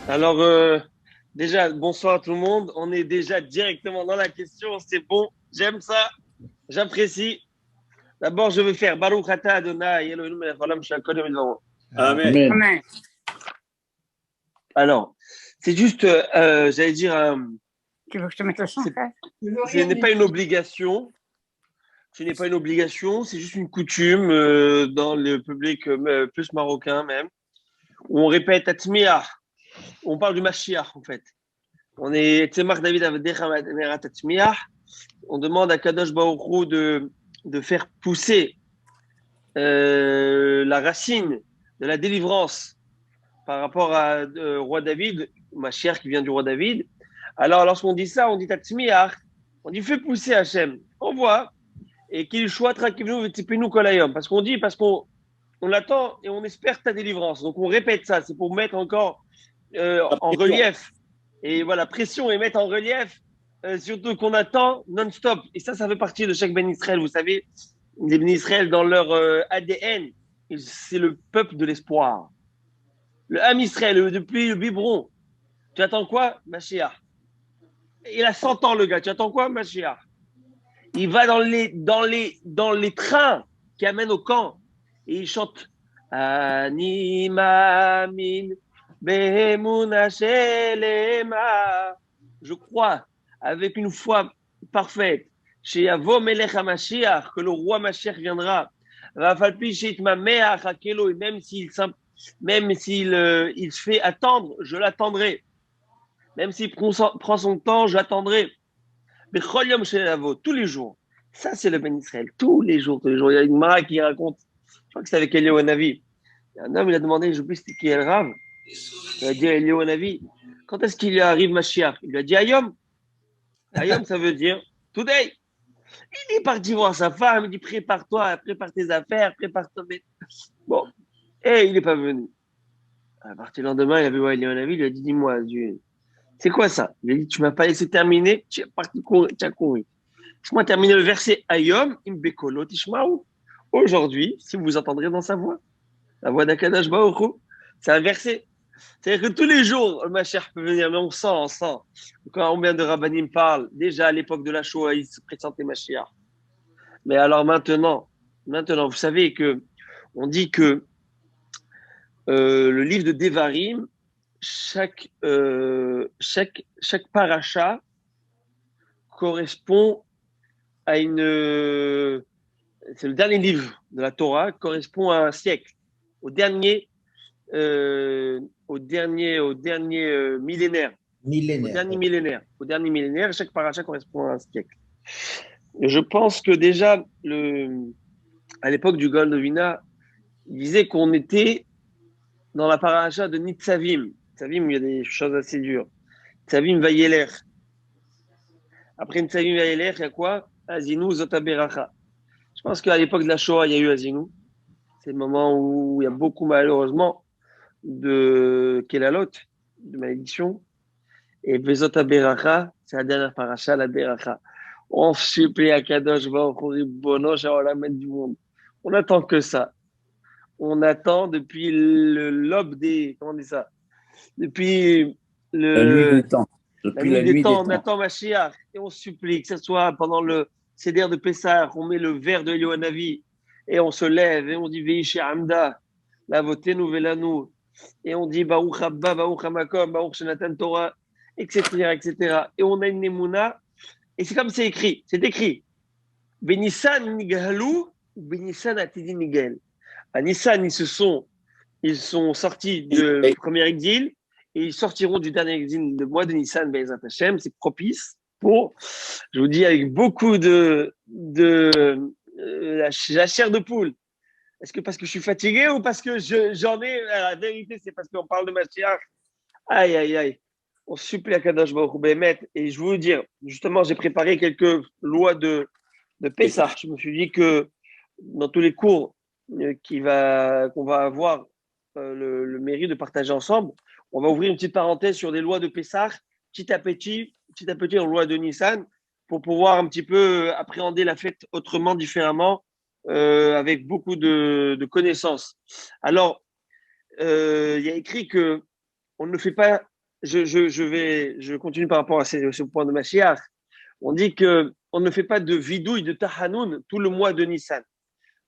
Alors, déjà, bonsoir à tout le monde. On est déjà directement dans la question. C'est bon, j'aime ça, j'apprécie. D'abord, je vais faire Baruch Ata Adonai Eloheinu melech haolam she'akol yom v'dvaro. Amen. Amen. Amen. Alors, c'est juste, j'allais dire, Tu veux que je te mette le son, c'est- frère? ce n'est pas une obligation. Ce n'est pas une obligation, c'est juste une coutume dans le public plus marocain même, où on répète Atmiah. On parle du Mashiach en fait. On est Tzemach David Avdecha Merat Atmiah. On demande à Kadosh Baruch Hu de faire pousser la racine de la délivrance par rapport à roi David, ma chère qui vient du roi David. Alors, lorsqu'on dit ça, on dit Tatsmiach, on dit fais pousser Hachem. On voit, et qu'il choisit Trakivnu Vetsipenu Kolayom. Parce qu'on l'attend et on espère ta délivrance. Donc, on répète ça, c'est pour mettre encore en relief. Et voilà, pression et mettre en relief surtout qu'on attend non-stop. Et ça fait partie de chaque Ben Israël. Vous savez, les Ben Israël, dans leur ADN, c'est le peuple de l'espoir. Le Ham Israël, depuis le biberon, tu attends quoi? Mashiach. Il a 100 ans, le gars. Tu attends quoi? Mashiach. Il va dans les trains qui amènent au camp et il chante Ani Mamin Behemuna Shelema. Je crois avec une foi parfaite chez Yavo Melech HaMashiach, que le roi Mashiach viendra. Et même s'il il se fait attendre, je l'attendrai. Même s'il prend son temps, j'attendrai. Mais tous les jours. Ça, c'est le Ben Israël. Tous les jours, tous les jours. Il y a une Mara qui raconte, je crois que c'est avec Eliyahu Hanavi. Un homme, il a demandé, je ne sais plus c'était qui est le Rav. Il a dit à Eliyahu Hanavi, quand est-ce qu'il arrive Mashiach? Il lui a dit Ayom. Ayom, ça veut dire today. Il est parti voir sa femme, il dit prépare-toi, prépare tes affaires, prépare ton. Bon, et il n'est pas venu. À partir du lendemain, il a vu Eliyahu Hanavi, il lui a dit dis-moi, c'est quoi ça? Il a dit tu ne m'as pas laissé terminer, tu es parti courir, tu as couru. Laisse-moi terminer le verset Ayom, Imbekolo, Tishmaou. Aujourd'hui, si vous entendrez dans sa voix, la voix d'Akadash Baruch c'est un verset. C'est-à-dire que tous les jours, le Mashiach peut venir, mais on sent, on sent. Quand combien de rabbinim parlent, déjà à l'époque de la Shoah, ils se présentaient Mashiach. Mais alors maintenant, vous savez que on dit que le livre de Devarim, chaque paracha correspond à une. C'est le dernier livre de la Torah, correspond à un siècle, au dernier, millénaire. Au dernier millénaire, chaque paracha correspond à un siècle. Et je pense que déjà, à l'époque du Gaon de Vilna, il disait qu'on était dans la paracha de Nitzavim. Nitzavim, il y a des choses assez dures. Nitzavim Vayeler. Après Nitzavim Vayeler, il y a quoi? Azinu Zotaberacha. Je pense qu'à l'époque de la Shoah, il y a eu Azinu. C'est le moment où il y a beaucoup, malheureusement, de Kelalot, de malédiction. Et Vezota Beracha, c'est la dernière paracha, la Beracha. On supplie à Kadosh Baruch Bono, mettre du monde. On attend que ça. On attend depuis l'aube des, comment on dit ça? Depuis La nuit des temps. la Depuis nuit la des nuit des temps, on temps. attend Mashiach. Et on supplie que ce soit pendant le Seder de Pessah, on met le verre de Yohanavi et on se lève et on dit Veishe Amda, la votenu velanu. Et on dit Baruch Abba, Baruch Hamakom, Baruch Shenatan Torah, etc., etc. Et on a une Nemuna. Et c'est comme c'est écrit. C'est écrit. Benissan Nigalu, Benissan Atidi Nigel. À Nissan, ils sont sortis du premier exil et ils sortiront du dernier exil de mois de Nissan, Be'ezrat Hashem. C'est propice pour, je vous dis, avec beaucoup la chair de poule. Est-ce que parce que je suis fatigué ou parce que j'en ai, la vérité, c'est parce qu'on parle de Mashiach. Aïe, aïe, aïe. On supplie à Kadosh Baruch Hu Bémet. Et je veux vous dire, justement, j'ai préparé quelques lois de Pessah. Je me suis dit que dans tous les cours qu'on va avoir le mérite de partager ensemble, on va ouvrir une petite parenthèse sur des lois de Pessah, petit à petit, en loi de Nissan, pour pouvoir un petit peu appréhender la fête autrement, différemment, avec beaucoup de connaissances. Alors, il y a écrit que on ne fait pas je continue par rapport à ce point de Mashiach. On dit que on ne fait pas de vidouille de Tahanoun tout le mois de Nissan.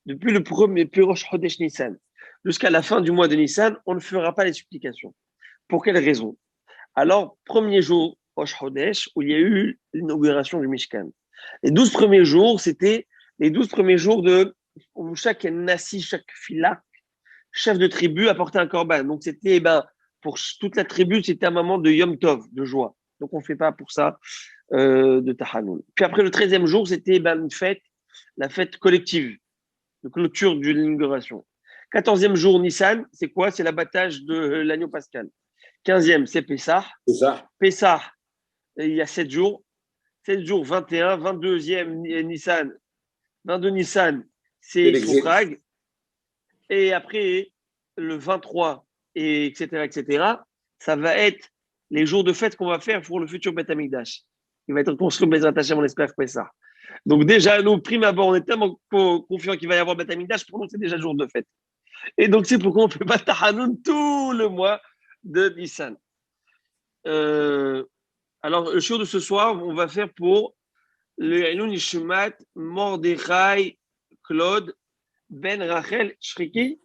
Depuis le premier Rosh Chodesh Nissan jusqu'à la fin du mois de Nissan, on ne fera pas les supplications. Pour quelle raison? Alors, premier jour Rosh Chodesh où il y a eu l'inauguration du Mishkan. Les 12 premiers jours, c'était les 12 premiers jours où chaque Nassi, chaque Fila, chef de tribu apportait un korban. Donc, c'était, pour toute la tribu, c'était un moment de Yom Tov, de joie. Donc, on ne fait pas pour ça de Tahanoun. Puis après, le 13e jour, c'était une fête, la fête collective, de clôture de l'inauguration. 14e jour, Nissan, c'est quoi? C'est l'abattage de l'agneau pascal. 15e, c'est Pessah. C'est ça. Pessah, il y a 7 jours. 7 jours, 21. 22e Nissan. 22 Nissan, c'est Soufrag. Et après, le 23, et etc., ça va être les jours de fête qu'on va faire pour le futur Beth Amikdash. Il va être construit Bezrat Hashem, on espère que ça. Donc déjà, nous, prime abord, on est tellement confiants qu'il va y avoir Beth Amikdash, pour nous, c'est déjà jour de fête. Et donc, c'est pourquoi on ne fait pas Tahanoun tout le mois de Nissan. Alors, le show de ce soir, on va faire pour le Elun Nishmat Mordechai Claude Ben Rachel Shriki.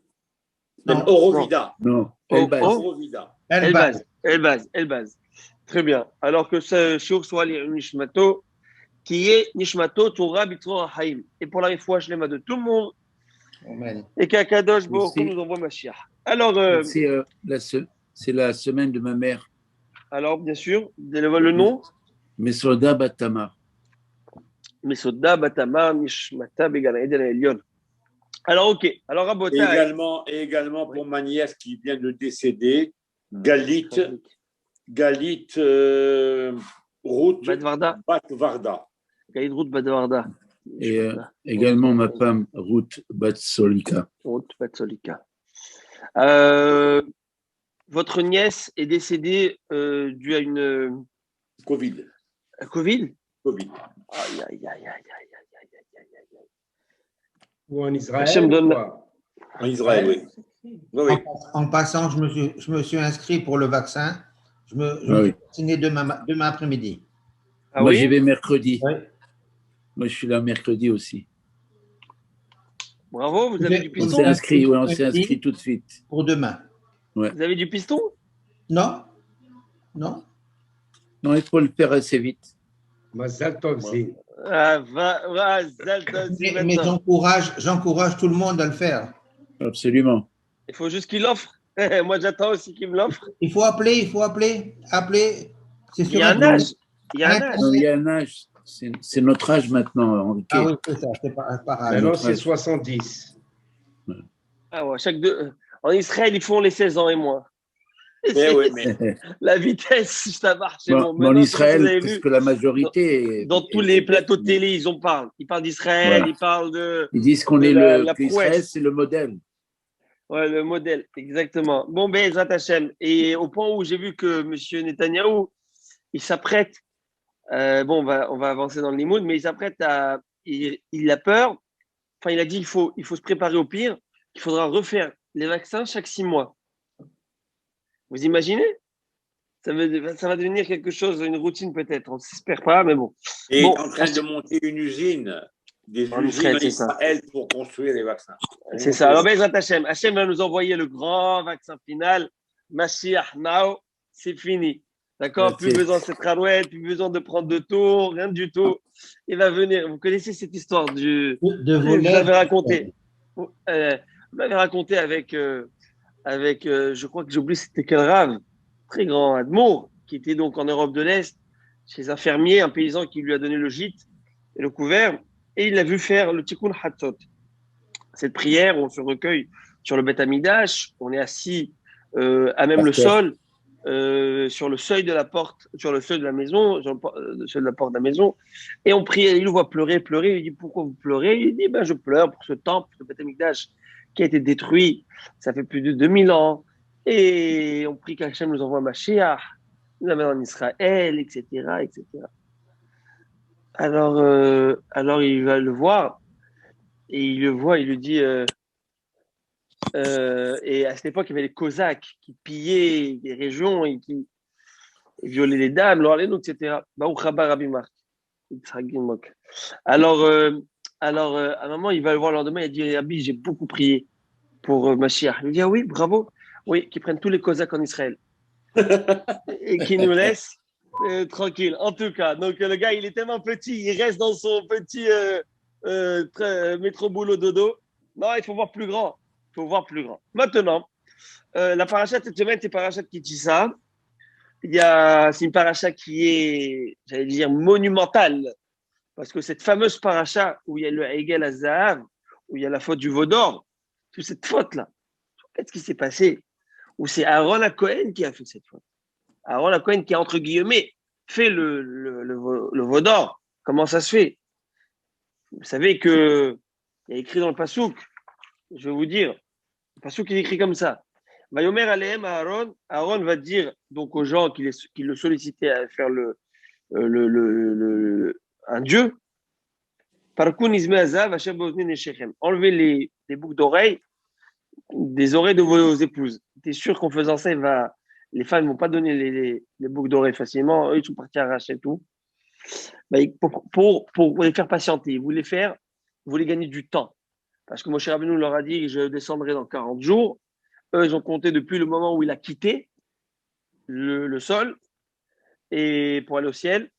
Ben Orovida. Non, Elbaz. Elbaz. Très bien. Alors que ce show soit le Nishmato, qui est Nishmato Torah Bitro Haïm. Et pour la réfoua shlema de tout le monde, Amen. et qu'Akadosh Baruch Hu nous envoie Mashiach. Alors, c'est la semaine de ma mère. Alors, bien sûr, le nom Mesoda Batama. Mesoda Batama Nishmata Began Eden Elion. Alors, ok. Alors, Rabota. Et également pour ma nièce qui vient de décéder, Galit Ruth Batvarda. Galit Ruth Batvarda. Et également ma femme Ruth Batsolika. Ruth Batsolika. Votre nièce est décédée due à une Covid. Covid. Aïe. Ou en Israël. Hachem donne. En Israël, oui. En passant, je me suis inscrit pour le vaccin. Je me suis vacciné demain après-midi. Ah, moi, oui, j'y vais mercredi. Oui. Moi, je suis là mercredi aussi. Bravo, vous avez du On piston. s'est inscrit tout de suite. Pour demain. Ouais. Vous avez du piston? Non. Non, il faut le faire assez vite. Mazal Tov Zin. Mais j'encourage tout le monde à le faire. Absolument. Il faut juste qu'il l'offre. Moi, j'attends aussi qu'il me l'offre. Il faut appeler. C'est Il y a un âge. Il y a un âge. Non, il y a un âge. C'est notre âge maintenant, Henrique. Ah oui, c'est ça, c'est pas âge. Maintenant, c'est 70. Ah ouais, en Israël, ils font les 16 ans et moins. Mais La vitesse, ça marche. En Israël, parce que la majorité. Dans tous les plateaux de télé, ils parlent. Ils parlent d'Israël, Voilà. ils parlent de. Ils disent qu'on est Israël, c'est le modèle. Ouais, le modèle, exactement. Bon, Bezrat Hashem. Et au point où j'ai vu que M. Netanyahou, il s'apprête. On va avancer dans le limoud, mais il s'apprête à. Il a peur. Enfin, il a dit qu'il faut se préparer au pire, qu'il faudra refaire les vaccins chaque 6 mois. Vous imaginez? Ça va devenir quelque chose, une routine peut-être. On ne s'espère pas, mais bon. Et en train de monter une usine, en Israël, c'est ça. Pour construire les vaccins. C'est ça. Alors, Bezrat Hashem. Hashem va nous envoyer le grand vaccin final. Mashiach, now, c'est fini. D'accord? Plus besoin de cette rarouette, plus besoin de prendre de tours, rien du tout. Il va venir. Vous connaissez cette histoire je l'avais raconté. Vous m'avez raconté avec, je crois que j'ai oublié c'était quel rave, très grand Admour, qui était donc en Europe de l'Est, chez un fermier, un paysan qui lui a donné le gîte et le couvert, et il l'a vu faire le Tikkun Hatzot. Cette prière, on se recueille sur le Beth Amikdash, on est assis à même le sol, sur le seuil de la porte, sur le seuil de la maison, sur le seuil de la porte de la maison, et on prie, il le voit pleurer, il dit pourquoi vous pleurez? Il dit je pleure pour ce temple, le Beth Amikdash, qui a été détruit, ça fait plus de 2000 ans, et on prie qu'Hachem nous envoie Mashiach, nous amène en Israël, etc., etc. Alors il va le voir, et il le voit, il lui dit, et à cette époque, il y avait les Cosaques qui pillaient des régions et qui violer les dames, etc. Baruch haba Rabbi Marc. Alors, à un moment, il va le voir le lendemain, il dit Rabbi, j'ai beaucoup prié pour Mashiach. Il dit ah oui, bravo. Oui, qu'ils prennent tous les Cosaques en Israël et qu'ils nous laissent tranquilles. En tout cas, donc le gars, il est tellement petit, il reste dans son petit métro boulot dodo. Non, il faut voir plus grand. Il faut voir plus grand. Maintenant, la paracha de cette semaine, c'est paracha de Kitissa. C'est une paracha qui est, j'allais dire, monumentale. Parce que cette fameuse paracha où il y a le Hegel à Zahav, où il y a la faute du veau d'or, toute cette faute-là, qu'est-ce qui s'est passé? Où c'est Aaron à Cohen qui a fait cette faute. Aaron à Cohen qui a, entre guillemets, fait le veau d'or. Comment ça se fait? Vous savez qu'il y a écrit dans le Passouk, je vais vous dire, le Passouk est écrit comme ça. Vayomer Aleem à Aaron, Aaron va dire donc aux gens qui le sollicitaient à faire un dieu, enlevez les boucles d'oreilles des oreilles de vos épouses. Tu es sûr qu'en faisant ça, les femmes ne vont pas donner les boucles d'oreilles facilement. Eux, ils sont partis arracher tout. Pour les faire patienter, vous voulez gagner du temps. Parce que Moshe Rabbeinu leur a dit, je descendrai dans 40 jours. Eux, ils ont compté depuis le moment où il a quitté le sol et pour aller au ciel,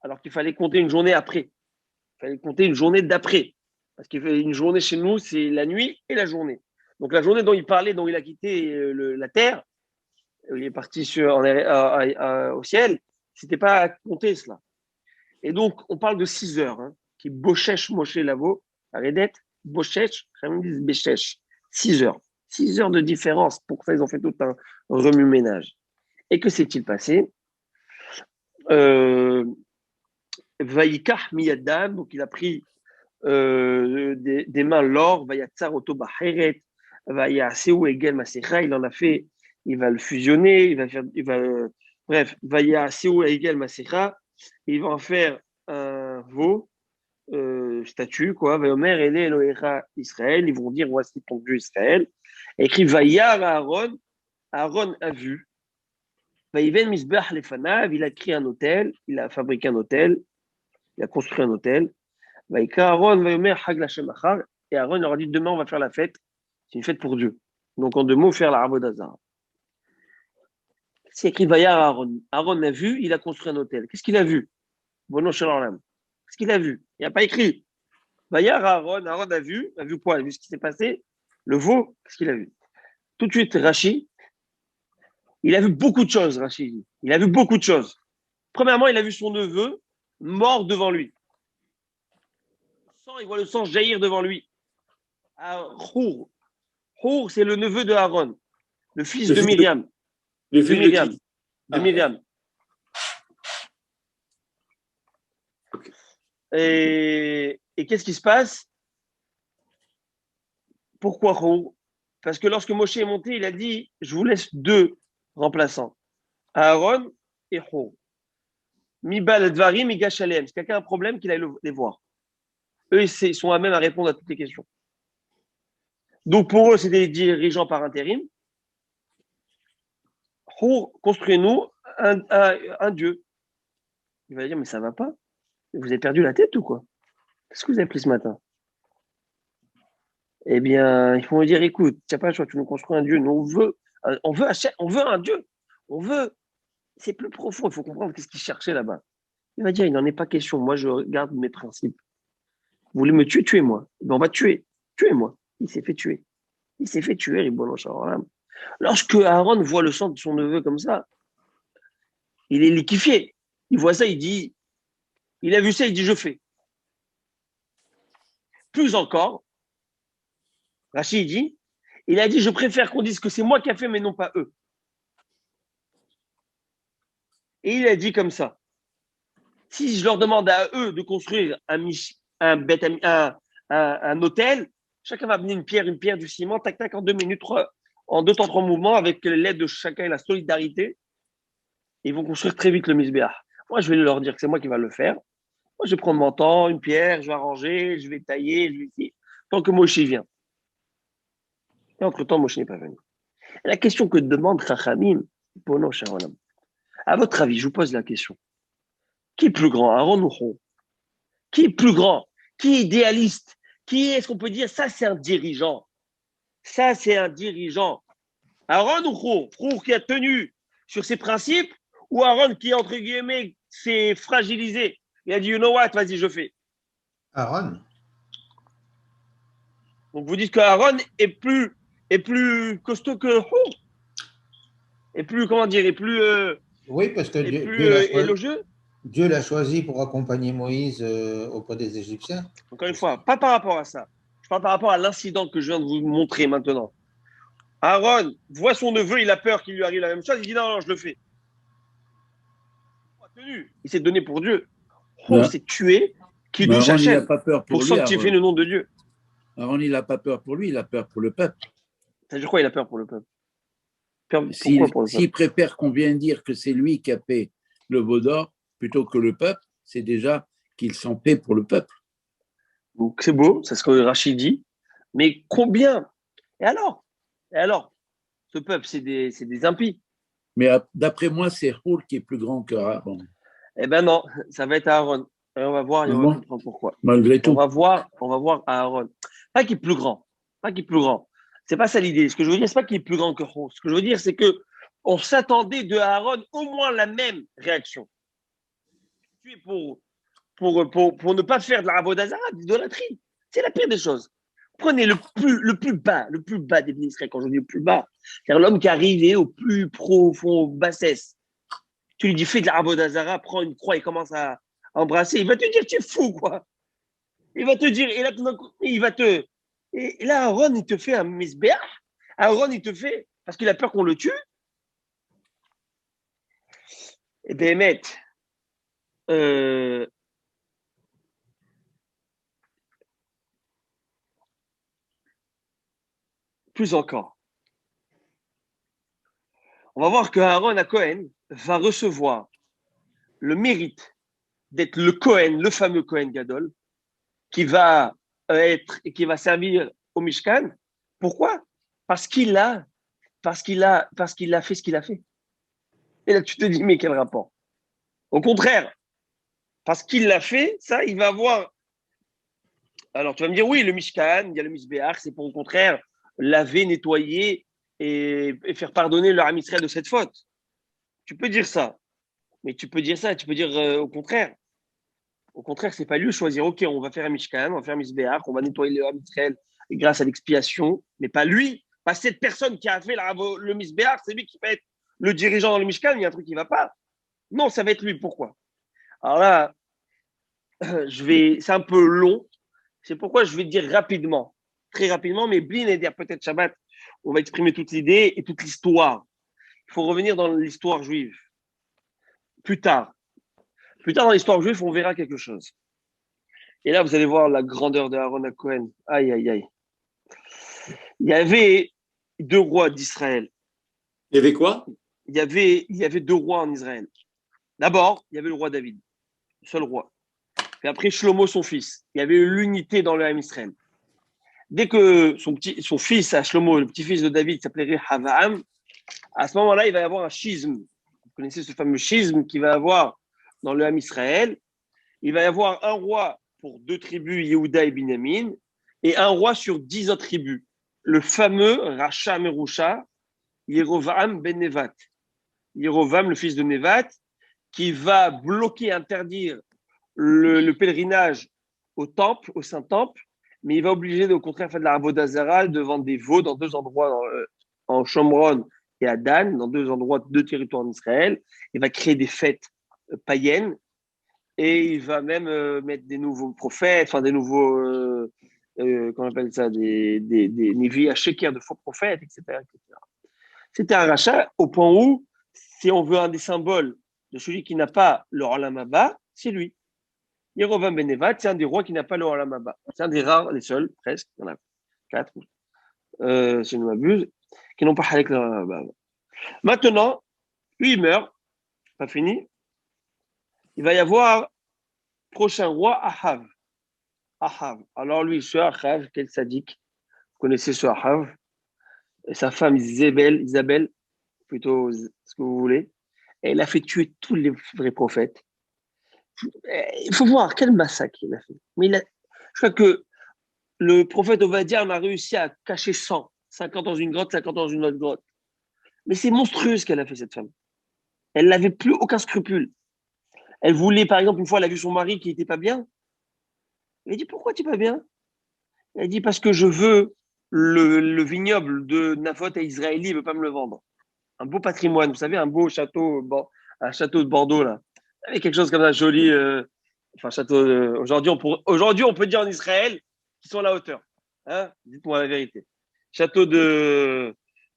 alors qu'il fallait compter une journée après. Il fallait compter une journée d'après. Parce qu'une journée chez nous, c'est la nuit et la journée. Donc la journée dont il parlait, dont il a quitté la terre, il est parti au ciel, c'était pas à compter cela. Et donc, on parle de 6 heures, qui Bochesh Moshe Lavo, Aredet, Bochesh, disent Bechesh, 6 heures. 6 heures de différence. Pour ça, ils ont fait tout un remue-ménage. Et que s'est-il passé? Vaïkah Miyadam, donc il a pris des mains l'or, Vayatsar Oto Baheret, Vayaseu Egel Masecha, il en a fait, il va le fusionner, bref, Vayaseu Egel Masecha, il va en faire un veau, statue, quoi, Vayomer Ele Elohecha Israël, ils vont dire voici ton Dieu Israël, écrit Vayar Aaron, Aaron a vu, Vayiven Misbeh Lefanav, il a créé un hôtel, il a fabriqué un hôtel, il a construit un hôtel. Et Aaron leur a dit demain on va faire la fête. C'est une fête pour Dieu. Donc en 2 mots, faire la Avodah Zarah. C'est écrit Vayar Aaron. Aaron a vu, il a construit un hôtel. Qu'est-ce qu'il a vu? Bono Shalom. Qu'est-ce qu'il a vu? Il n'y a pas écrit. Vayar Aaron. Aaron a vu quoi? Il a vu ce qui s'est passé. Le veau, qu'est-ce qu'il a vu? Tout de suite, Rashi, il a vu beaucoup de choses, Rashi. Il a vu beaucoup de choses. Premièrement, il a vu son neveu mort devant lui. Il voit le sang jaillir devant lui. Hour, c'est le neveu de Aaron, le fils de Myriam. Le fils de Myriam. Okay. Et qu'est-ce qui se passe? Pourquoi Hour? Parce que lorsque Moshe est monté, il a dit je vous laisse 2 remplaçants, Aaron et Hour. Mibal Dvarim, Migash Alem. Si quelqu'un a un problème, qu'il aille les voir. Eux, ils sont à même à répondre à toutes les questions. Donc, pour eux, c'est des dirigeants par intérim. Construisez-nous un Dieu. Il va dire, mais ça ne va pas. Vous avez perdu la tête ou quoi? Qu'est-ce que vous avez pris ce matin? Eh bien, ils vont me dire, écoute, tu n'as pas le choix, tu nous construis un Dieu. Nous, on veut un Dieu. C'est plus profond, il faut comprendre qu'est-ce qu'il cherchait là-bas. Il va dire, il n'en est pas question. Moi, je regarde mes principes. Vous voulez me tuer, tuez-moi. Ben, on va tuer. Tuez-moi. Il s'est fait tuer. Ribono Shalom. Lorsque Aaron voit le sang de son neveu comme ça, il est liquéfié. Il voit ça, il a vu ça, il dit, je fais. Plus encore, Rachid dit, il a dit, je préfère qu'on dise que c'est moi qui a fait, mais non pas eux. Et il a dit comme ça, si je leur demande à eux de construire un hôtel, chacun va amener une pierre, du ciment, tac, tac, en 2 minutes, en 2 temps 3 mouvements, avec l'aide de chacun et la solidarité. Ils vont construire très vite le misbéach. Moi, je vais leur dire que c'est moi qui va le faire. Moi, je vais prendre mon temps, une pierre, je vais arranger, je vais tailler, tant que Moshe vient. Et entre-temps, Moshe n'est pas venu. Et la question que demande Chachamim, Bono Shalom, À votre avis, je vous pose la question. Qui est plus grand, Aaron ou Hur? Qui est plus grand? Qui est idéaliste? Qui est-ce qu'on peut dire, ça c'est un dirigeant? Ça c'est un dirigeant. Aaron ou Hur? Hur qui a tenu sur ses principes ou Aaron qui, entre guillemets, s'est fragilisé? Il a dit, you know what, vas-y, je fais. Aaron. Donc vous dites que Aaron est plus costaud que Hur? Et plus, comment dire, et plus, Oui, parce que et plus Dieu l'a choisi, élogieux? Dieu l'a choisi pour accompagner Moïse auprès des Égyptiens. Encore une fois, pas par rapport à ça. Je parle par rapport à l'incident que je viens de vous montrer maintenant. Aaron voit son neveu, il a peur qu'il lui arrive la même chose, il dit non, non, je le fais. Il s'est donné pour Dieu. On s'est tué, qui douche Aaron, il n'a Hachem pas peur pour pour lui. sanctifier le nom de Dieu. Aaron, il n'a pas peur pour lui, il a peur pour le peuple. C'est-à-dire quoi, il a peur pour le peuple? Pourquoi pour le peuple? S'il préfère qu'on vienne dire que c'est lui qui a fait le veau d'or plutôt que le peuple, c'est déjà qu'il s'en paie pour le peuple. Donc c'est beau, c'est ce que Rachid dit. Mais combien? Et alors? Ce peuple, c'est des impies. Mais d'après moi, c'est Hur qui est plus grand que Aaron. Eh ben non, ça va être Aaron. Et on va voir et on va comprendre pourquoi. Malgré tout. On va voir Aaron. Pas qu'il est plus grand. C'est pas ça l'idée. Ce que je veux dire, c'est pas qu'il est plus grand que Hur. Ce que je veux dire, c'est que on s'attendait de Aaron au moins la même réaction. Pour ne pas faire de la Avodah-Zarah, de l'idolâtrie. C'est la pire des choses. Prenez le plus bas des ministres. Quand je dis le plus bas, c'est-à-dire l'homme qui est arrivé au plus profond, bassesse. Tu lui dis, fais de la Avodah-Zarah, prends une croix et commence à embrasser. Il va te dire, tu es fou, quoi. Il va te dire, et là, et là, Aaron, il te fait un misbéach. Aaron, il te fait, parce qu'il a peur qu'on le tue. Et bien, mec, plus encore. On va voir que Aaron à Cohen va recevoir le mérite d'être le Cohen, le fameux Cohen Gadol, qui va servir au Mishkan. Pourquoi? Parce qu'il a fait ce qu'il a fait. Et là, tu te dis, mais quel rapport? Au contraire, parce qu'il l'a fait, ça, il va avoir. Alors, tu vas me dire, oui, le Mishkan, il y a le Mishbeach, c'est pour au contraire laver, nettoyer et faire pardonner le Ham Israël de cette faute. Tu peux dire ça. Mais tu peux dire au contraire. Au contraire, c'est pas lui choisir, ok, on va faire un Mishkan, on va faire un Mishbeach, on va nettoyer le Ham Israël grâce à l'expiation, mais pas lui, pas cette personne qui a fait le Mishbeach, c'est lui qui va être le dirigeant dans le Mishkan, il y a un truc qui va pas. Non, ça va être lui. Pourquoi? Alors là, c'est un peu long. C'est pourquoi je vais dire rapidement, très rapidement, mais Blin et dire peut-être Shabbat, on va exprimer toute l'idée et toute l'histoire. Il faut revenir dans l'histoire juive. Plus tard dans l'histoire juive, on verra quelque chose. Et là, vous allez voir la grandeur de Aaron à Cohen. Aïe, aïe, aïe. Il y avait 2 rois d'Israël. Il y avait quoi? Il y avait 2 rois en Israël. D'abord, il y avait le roi David, le seul roi. Puis après, Shlomo, son fils. Il y avait eu l'unité dans le Ham Israël. Dès que son fils, à Shlomo, le petit-fils de David, s'appelait Rehavam, à ce moment-là, il va y avoir un schisme. Vous connaissez ce fameux schisme qu'il va y avoir dans le Ham Israël. Il va y avoir un roi pour 2 tribus, Yehuda et Binyamin, et un roi sur 10 autres tribus. Le fameux Racha Merusha, Yerovam ben Nevat. Yerovam, le fils de Nevat, qui va bloquer, interdire le pèlerinage au temple, au Saint-Temple, mais il va obliger au contraire faire de la Avodah Zarah devant des veaux dans 2 endroits, en Shomron et à Dan, dans 2 endroits, 2 territoires en Israël. Il va créer des fêtes païennes et il va même mettre des nouveaux prophètes, enfin des nouveaux, comment on appelle ça, des Nevi à Sheker de faux prophètes, etc., etc. C'était un rachat au point où, si on veut un des symboles de celui qui n'a pas le Olam Haba, c'est lui. Yerovam ben Nevat, c'est un des rois qui n'a pas le Olam Haba. C'est un des rares, les seuls, presque, il y en a 4, si je ne m'abuse, qui n'ont pas Halek le Olam Haba. Maintenant, lui, il meurt, pas fini. Il va y avoir prochain roi, Ahav. Ahav. Alors lui, ce Ahav, quel sadique. Vous connaissez ce Ahav. Et sa femme Isabelle, plutôt ce que vous voulez. Et elle a fait tuer tous les vrais prophètes. Il faut voir quel massacre il a fait. Mais je crois que le prophète Ovadia a réussi à cacher 100, 50 dans une grotte, 50 dans une autre grotte. Mais c'est monstrueux ce qu'elle a fait, cette femme. Elle n'avait plus aucun scrupule. Elle voulait, par exemple, une fois, elle a vu son mari qui n'était pas bien. Elle a dit, pourquoi tu n'es pas bien? Elle a dit, parce que je veux le vignoble de Naphot à Israël, il ne veut pas me le vendre. Un beau patrimoine, vous savez, un beau château, un château de Bordeaux, là. Avec quelque chose comme ça, joli. Enfin, château. Aujourd'hui, on peut dire en Israël qu'ils sont à la hauteur. Hein, dites-moi la vérité. Château de.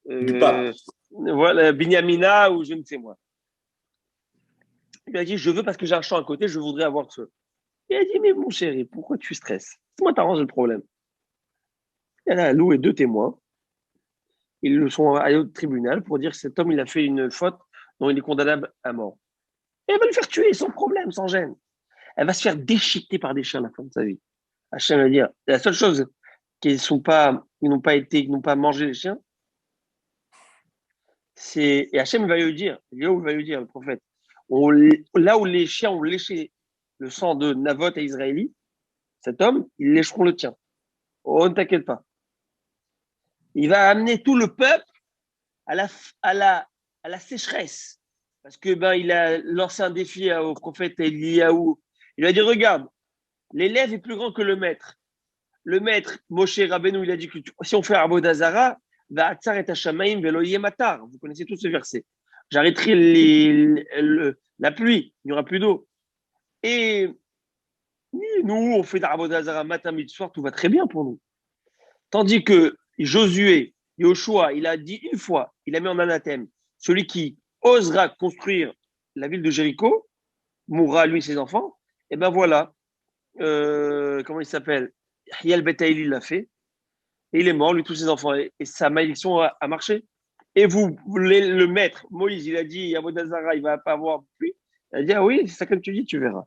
Du pape. Voilà, Binyamina ou je ne sais moi. Il m'a dit, je veux parce que j'ai un champ à côté, je voudrais avoir ce. Il a dit, mais mon chéri, pourquoi tu stresses? Moi, t'arranges le problème. Elle a loué 2 témoins. Ils le sont allés au tribunal pour dire que cet homme, il a fait une faute dont il est condamnable à mort. Et elle va le faire tuer sans problème, sans gêne. Elle va se faire déchiqueter par des chiens à la fin de sa vie. Hachem va dire, la seule chose qu'ils n'ont pas mangé les chiens, et Hachem va lui dire, le prophète, là où les chiens ont léché le sang de Navot et Israéli, cet homme, ils lécheront le tien. Oh, ne t'inquiète pas. Il va amener tout le peuple à la sécheresse. Parce que il a lancé un défi au prophète Eliyahu. Il lui a dit, regarde, l'élève est plus grand que le maître. Le maître, Moshe Rabbeinu, il a dit que si on fait Abodazara, va Atzar et Hashamaim velo yematar. Vous connaissez tous ce verset. J'arrêterai la pluie, il n'y aura plus d'eau. Et nous, on fait Abodazara matin, midi, soir, tout va très bien pour nous. Tandis que Josué, Yoshua, il a dit une fois, il a mis en anathème, celui qui osera construire la ville de Jéricho, mourra lui et ses enfants. Et ben voilà, comment il s'appelle? Hiel Betaïli l'a fait. Et il est mort, lui, tous ses enfants. Et sa malédiction a marché. Et le maître, Moïse, il a dit, Abodazara, il ne va pas avoir pluie. Il a dit, ah oui, c'est ça comme tu dis, tu verras.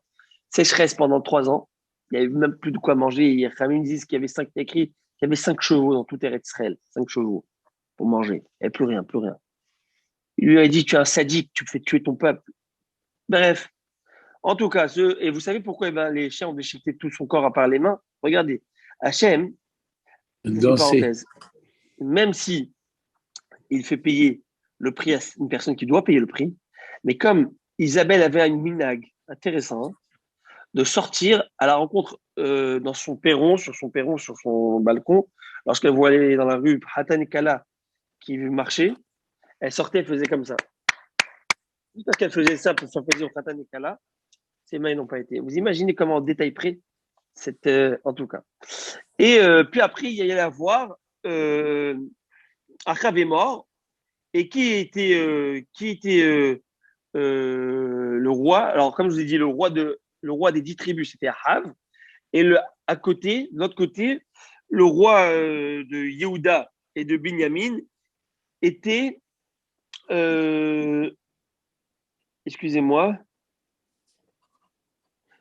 Sécheresse pendant 3 ans. Il n'y avait même plus de quoi manger. Il y a Khamim disent qu'il y avait écrit, qu'il y avait 5 chevaux dans tout Eretz Israël. 5 chevaux pour manger. Il n'y avait plus rien, plus rien. Il lui a dit, tu es un sadique, tu fais tuer ton peuple. Bref. En tout cas, et vous savez pourquoi les chiens ont déchiqueté tout son corps à part les mains? Regardez, Hachem, une parenthèse, même si il fait payer le prix à une personne qui doit payer le prix, mais comme Isabelle avait une minag intéressant de sortir à la rencontre sur son perron, sur son balcon, lorsqu'elle voyait dans la rue Hatan et Kala qui marchait, elle sortait, elle faisait comme ça. Juste parce qu'elle faisait ça pour faire plaisir au Hatan et Kala, ses mains n'ont pas été. Vous imaginez comment en détail près, en tout cas. Et puis après, il y allait avoir Achav est mort. Et qui était le roi? Alors, comme je vous ai dit, le roi des 10 tribus, c'était Ahav. Et de l'autre côté, le roi de Yehuda et de Binyamin était, excusez-moi,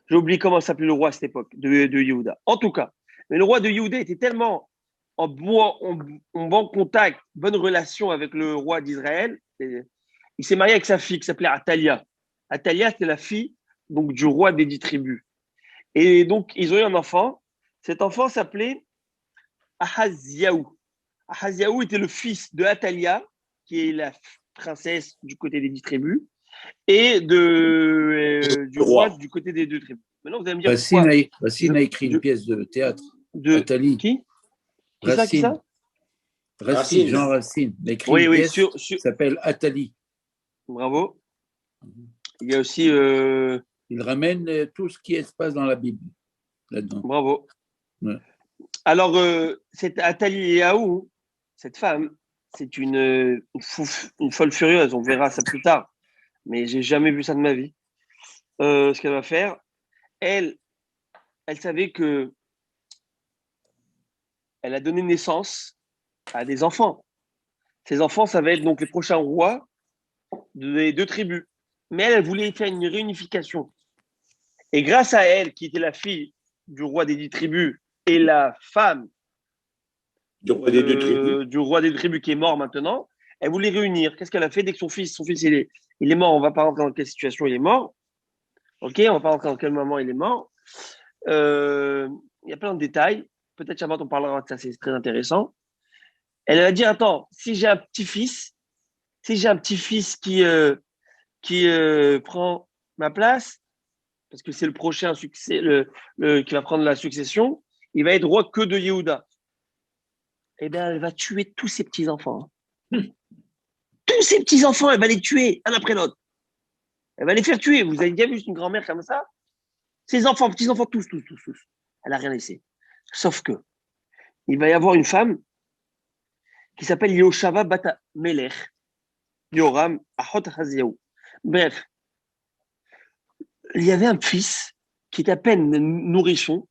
j'ai oublié comment s'appelait le roi à cette époque de Yehuda. En tout cas, mais le roi de Yehuda était tellement en bon contact, bonne relation avec le roi d'Israël. Il s'est marié avec sa fille qui s'appelait Atalia. Atalia, c'était la fille donc, du roi des 10 tribus. Et donc, ils ont eu un enfant. Cet enfant s'appelait Ahaziaou. Ahaziaou était le fils de Atalia, qui est la princesse du côté des 10 tribus, et du roi du côté des 2 tribus. Maintenant, vous allez me dire Racine a écrit une pièce de théâtre. Atali. Qui ça Racine, Jean Racine. Il a écrit une pièce qui s'appelle Atali. Bravo. Il y a aussi. Il ramène tout ce qui se passe dans la Bible là-dedans. Bravo. Ouais. Alors, cette Atali Yaou, cette femme, c'est une folle furieuse. On verra ça plus tard. Mais j'ai jamais vu ça de ma vie. Ce qu'elle va faire, elle savait que elle a donné naissance à des enfants. Ces enfants, ça va être donc les prochains rois des 2 tribus. Mais elle voulait faire une réunification. Et grâce à elle, qui était la fille du roi des 10 tribus et la femme du roi des 2 tribus, qui est mort maintenant, Elle voulait réunir. Qu'est-ce qu'elle a fait dès que son fils il est mort, on ne va pas rentrer dans quelle situation il est mort. Ok, on ne va pas rentrer dans quel moment il est mort. Il y a plein de détails. Peut-être Shabbat, on parlera de ça, c'est très intéressant. Elle a dit, attends, si j'ai un petit-fils qui prend ma place, parce que c'est le prochain succès, qui va prendre la succession, il va être roi que de Yehuda. Eh bien, elle va tuer tous ses petits-enfants. Tous ses petits-enfants, elle va les tuer, un après l'autre. Elle va les faire tuer. Vous avez déjà vu une grand-mère comme ça? Ses enfants, petits-enfants, tous. Elle n'a rien laissé. Sauf que, il va y avoir une femme qui s'appelle Yoshava Bata Melech, Yoram Ahot Haziaou. Bref, il y avait un fils qui était à peine nourrisson,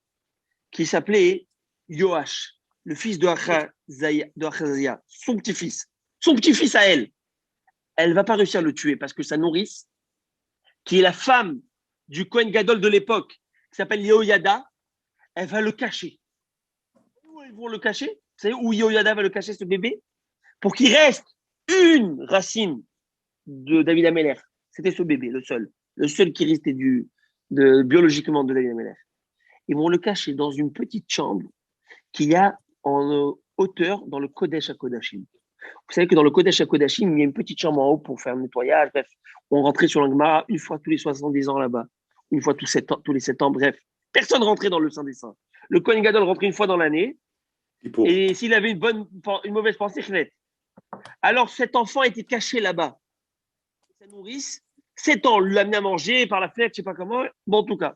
qui s'appelait Yoash, le fils de Achazia, son petit-fils à elle. Elle ne va pas réussir à le tuer parce que sa nourrice, qui est la femme du Kohen Gadol de l'époque, qui s'appelle Yehoyada, elle va le cacher. Où ils vont le cacher? Vous savez où Yehoyada va le cacher, ce bébé? Pour qu'il reste une racine de David Ameller. C'était ce bébé, le seul qui restait biologiquement de David Ameller. Ils vont le cacher dans une petite chambre qu'il y a en hauteur dans le Kodesh HaKodashim. Vous savez que dans le Kodesh HaKodashim, il y a une petite chambre en haut pour faire le nettoyage. Bref, on rentrait sur l'Angmara une fois tous les 70 ans là-bas, une fois tous les 7 ans. Bref, personne rentrait dans le Saint des Saints. Le Kohen Gadol rentrait une fois dans l'année. Et s'il avait une mauvaise pensée, Khnet. Alors cet enfant était caché là-bas. Sa nourrice, 7 ans, lui amené à manger par la fenêtre, je ne sais pas comment. Bon, en tout cas,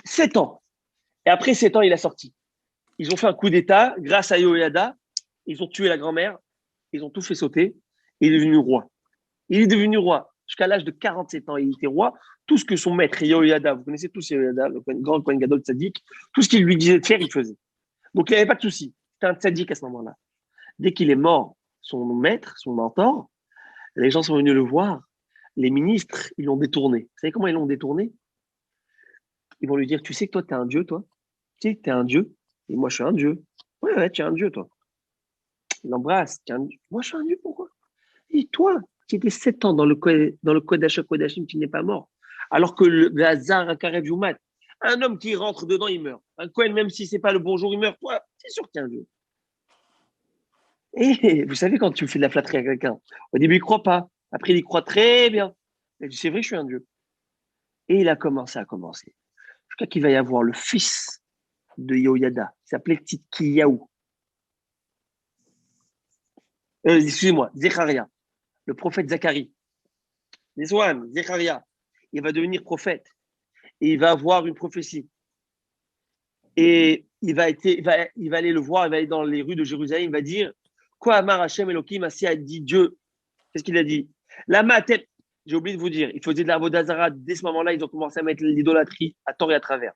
7 ans. Et après 7 ans, il a sorti. Ils ont fait un coup d'État grâce à Yehoyada. Ils ont tué la grand-mère. Ils ont tout fait sauter. Et il est devenu roi. Il est devenu roi. Jusqu'à l'âge de 47 ans, il était roi. Tout ce que son maître, Yehoyada, vous connaissez tous Yehoyada, le grand Kohen Gadol tzaddik, tout ce qu'il lui disait de faire, il faisait. Donc, il n'y avait pas de souci. C'était un tzaddik à ce moment-là. Dès qu'il est mort, son maître, son mentor, les gens sont venus le voir. Les ministres, ils l'ont détourné. Vous savez comment ils l'ont détourné? Ils vont lui dire, tu sais que toi, tu es un dieu, toi? Tu sais que tu es un dieu? Et moi, je suis un dieu. Ouais, tu es un dieu, toi. Il l'embrasse. Moi, je suis un dieu, pourquoi? Et toi, tu étais 7 ans dans le Kodesh HaKodashim, tu n'es pas mort. Alors que le Hazar Akarev Yumat, un homme qui rentre dedans, il meurt. Un Kohen, même si ce n'est pas le bonjour, il meurt. Toi, c'est sûr que tu es un dieu. Et vous savez, quand tu fais de la flatterie à quelqu'un, au début, il ne croit pas. Après, il y croit très bien. Il dit, c'est vrai, je suis un dieu. Et il a commencé. Jusqu'à qu'il va y avoir le fils de Yehoyada, qui s'appelait Tzidkiyahu. Excusez-moi, Zecharia, le prophète Zacharie. Zecharia, il va devenir prophète. Et il va avoir une prophétie. Et il va aller le voir, il va aller dans les rues de Jérusalem, il va dire, quoi Amar Hashem Elohim, Assi a dit Dieu. Qu'est-ce qu'il a dit? Lama tête. J'ai oublié de vous dire, il faisait de la vodazara. Dès ce moment-là, ils ont commencé à mettre l'idolâtrie à tort et à travers.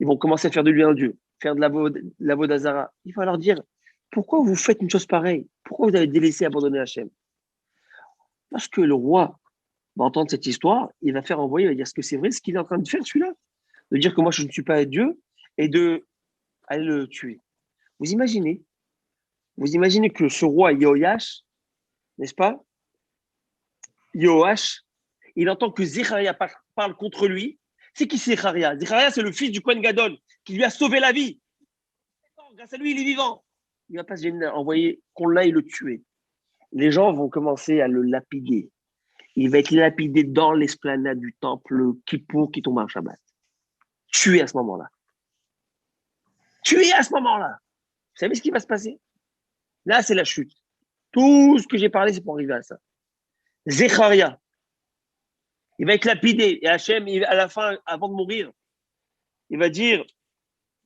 Ils vont commencer à faire de lui un Dieu, faire de la vodazara. Il va leur dire, pourquoi vous faites une chose pareille? Pourquoi vous avez délaissé, abandonné Hachem? Parce que le roi va entendre cette histoire, il va faire envoyer, il va dire, est-ce que c'est vrai ce qu'il est en train de faire, celui-là? De dire que moi, je ne suis pas Dieu et de aller le tuer. Vous imaginez que ce roi Yoash, n'est-ce pas? Yoash, il entend que Zecharia parle contre lui. C'est qui Zecharia? Zecharia, c'est le fils du Kohen Gadol qui lui a sauvé la vie. Grâce à lui, il est vivant. Il ne va pas se gêner envoyer qu'on l'aille le tuer. Les gens vont commencer à le lapider. Il va être lapidé dans l'esplanade du temple Kippour qui tombe un Shabbat. Tué à ce moment-là. Vous savez ce qui va se passer? Là, c'est la chute. Tout ce que j'ai parlé, c'est pour arriver à ça. Zecharia, il va être lapidé. Et Hachem, à la fin, avant de mourir, il va dire,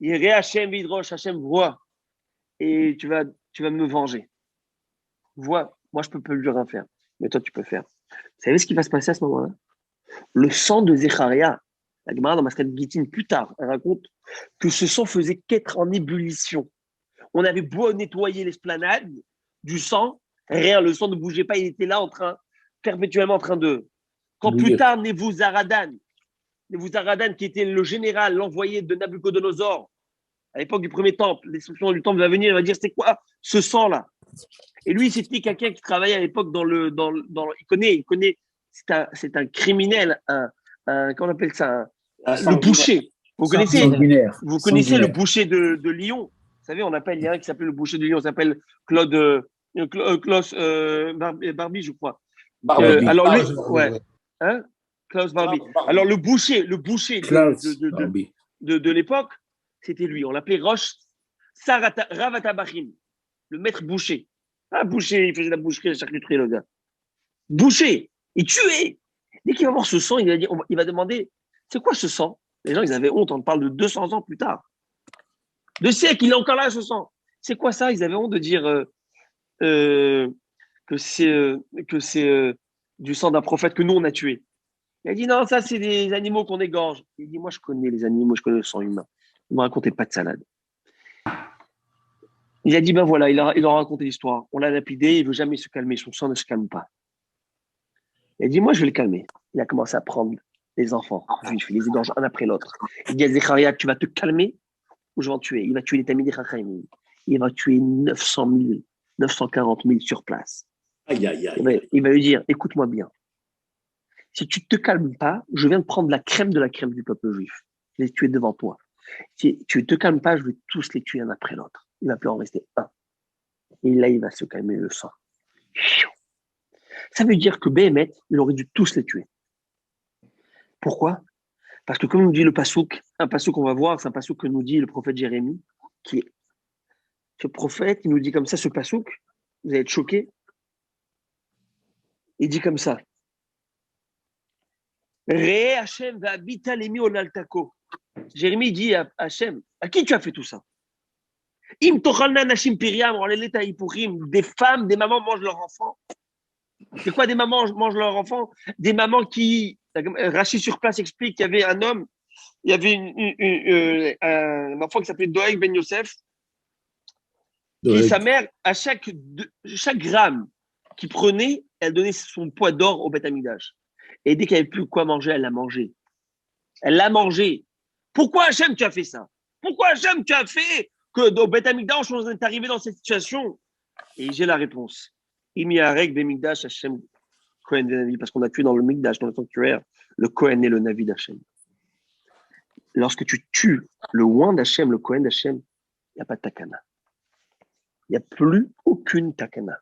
Yireh Hachem vidrosh, Hachem voit, et tu vas me venger. Vois, moi, je ne peux plus rien faire, mais toi, tu peux faire. Vous savez ce qui va se passer à ce moment-là? Le sang de Zecharia, la Gemara dans Masechet Gittin, plus tard, elle raconte que ce sang faisait qu'être en ébullition. On avait beau nettoyer l'esplanade du sang, rien, le sang ne bougeait pas, il était là perpétuellement en train de. Quand plus tard, Nebuzaradan, qui était le général, l'envoyé de Nabucodonosor, à l'époque du premier temple, l'exception du temple va venir, il va dire c'est quoi ce sang-là? Et lui, c'était quelqu'un qui travaillait à l'époque il connaît, c'est un criminel, comment on appelle ça, le boucher. Vous connaissez le boucher de Lyon. Vous savez, il y a un qui s'appelle le boucher de Lyon, il s'appelle Klaus Barbie, je crois. Barbie. Alors lui, Ouais. hein, Klaus Barbie. Barbie. Alors le boucher de l'époque, c'était lui. On l'appelait Roche Ravatabachim, le maître boucher. Ah, boucher, il faisait la boucherie, la charcuterie, le gars. Boucher, il tuait. Dès qu'il va voir ce sang, il va demander, c'est quoi ce sang? Les gens, ils avaient honte, on parle de 200 ans plus tard. 2 siècles, il est encore là, ce sang. C'est quoi ça? Ils avaient honte de dire que c'est du sang d'un prophète que nous, on a tué. Il a dit, non, ça, c'est des animaux qu'on égorge. Il dit, moi, je connais les animaux, je connais le sang humain. Ne me racontez pas de salade. Il a dit, ben voilà, il leur a raconté l'histoire. On l'a lapidé, il veut jamais se calmer, son sang ne se calme pas. Il a dit, moi, je vais le calmer. Il a commencé à prendre les enfants juifs, il les égorge un après l'autre. Il dit à Zechariah, tu vas te calmer ou je vais en tuer. Il va tuer les Tamid Chachamim. Il va tuer 900 000, 940 000 sur place. Aïe, aïe, aïe. Il va lui dire, écoute-moi bien. Si tu ne te calmes pas, je viens de prendre la crème de la crème du peuple juif. Je les tuer devant toi. Si tu ne te calmes pas, je vais tous les tuer un après l'autre. Il ne va plus en rester un. Et là, il va se calmer le sang. Ça veut dire que Béhémet, il aurait dû tous les tuer. Pourquoi? Parce que comme nous dit le pasouk, un pasouk qu'on va voir, c'est un pasouk que nous dit le prophète Jérémie, qui est ce prophète, il nous dit comme ça, ce pasouk, vous allez être choqués. Il dit comme ça. Re Hashem va'abita lemi onaltako. Jérémie dit à Hachem, à qui tu as fait tout ça? Im tochalna nashim piriam, des femmes, des mamans mangent leurs enfants. C'est quoi des mamans mangent leurs enfants? Des mamans qui, Rachid sur place explique qu'il y avait un homme, il y avait un enfant qui s'appelait Doeg Ben Yosef, et sa mère, à chaque gramme qu'il prenait, elle donnait son poids d'or au Beth Amikdash. Et dès qu'elle n'avait plus quoi manger, elle l'a mangé. Elle l'a mangé. Pourquoi Hachem tu as fait ça? Pourquoi Hachem tu as fait que au Beth Amikdash on est arrivé dans cette situation? Et j'ai la réponse. Imiarek Bemikdash Hachem Kohen Navi, parce qu'on a tué dans le Mikdash, dans le sanctuaire, le Kohen et le Navi d'Hachem. Lorsque tu tues le Oin d'Hachem, le Kohen d'Hachem, il n'y a pas de takana. Il n'y a plus aucune takana.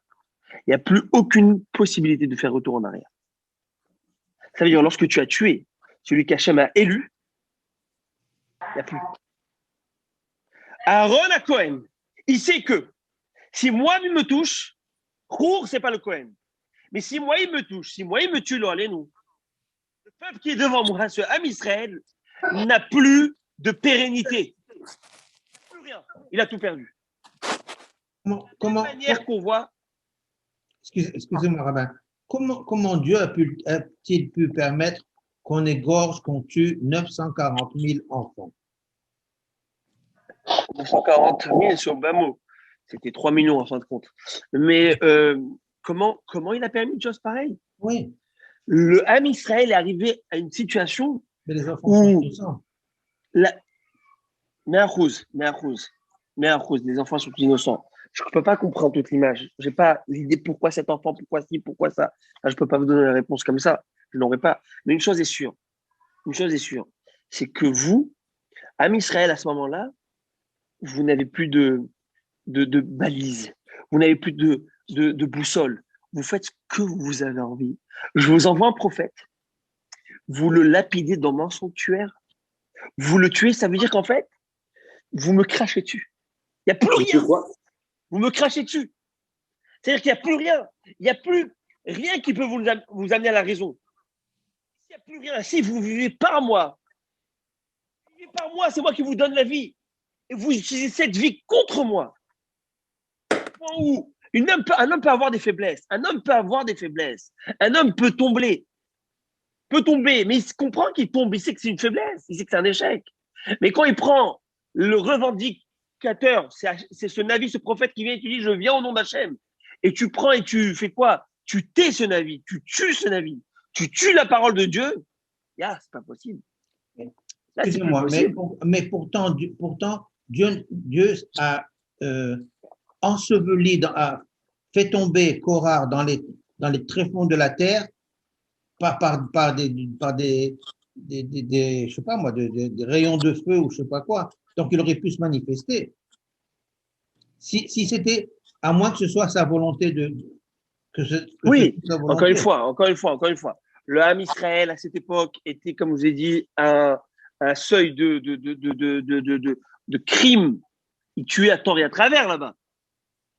Il n'y a plus aucune possibilité de faire retour en arrière. Ça veut dire, lorsque tu as tué celui qu'Hachem a élu, il n'y a plus. Aaron à Kohen, il sait que si moi, il me touche, Rour, ce n'est pas le Kohen. Mais si moi, il me touche, si moi, il me tue, allez-nous. Le peuple qui est devant moi, ce Ham Israël, n'a plus de pérennité. Plus rien. Il a tout perdu. Comment manière qu'on voit. Excusez-moi, Rabbin. Comment Dieu a-t-il pu permettre qu'on égorge, qu'on tue 940 000 enfants? 940 000 sur Bamo. C'était 3 millions en fin de compte. Mais comment il a permis de choses pareilles? Oui. Le Ham Israël est arrivé à une situation mais les enfants sont innocents. Mais les enfants sont innocents. Je ne peux pas comprendre toute l'image. Je n'ai pas l'idée pourquoi cet enfant, pourquoi ci, pourquoi ça. Je ne peux pas vous donner la réponse comme ça. Je n'aurais pas. Mais une chose est sûre, c'est que vous, Ham Israël, à ce moment-là, vous n'avez plus de balises. Vous n'avez plus de boussole. Vous faites ce que vous avez envie. Je vous envoie un prophète. Vous le lapidez dans mon sanctuaire. Vous le tuez, ça veut dire qu'en fait, vous me crachez dessus. Il n'y a plus rien. Vous me crachez dessus. C'est-à-dire qu'il n'y a plus rien. Il n'y a plus rien qui peut vous amener à la raison. S'il n'y a plus rien, si vous vivez par moi, c'est moi qui vous donne la vie. Et vous utilisez cette vie contre moi. Où un homme peut avoir des faiblesses. Un homme peut tomber. Mais il comprend qu'il tombe. Il sait que c'est une faiblesse. Il sait que c'est un échec. Mais quand il prend le revendicateur, c'est ce Navi, ce prophète qui vient et qui dit « Je viens au nom d'Hachem ». Et tu prends et tu fais quoi? Tu tais ce Navi. Tu tues ce Navi. Tu tues la parole de Dieu. C'est pas possible. Excusez-moi, mais pourtant, Dieu a enseveli, a fait tomber Korah dans les tréfonds de la terre par je sais pas moi, des rayons de feu ou je sais pas quoi. Donc, il aurait pu se manifester. Si c'était, à moins que ce soit sa volonté que ce Oui, soit sa volonté. encore une fois. Le Ham Israël, à cette époque, était, comme je vous ai dit, un seuil de crime. Ils tuaient à tort et à travers là-bas.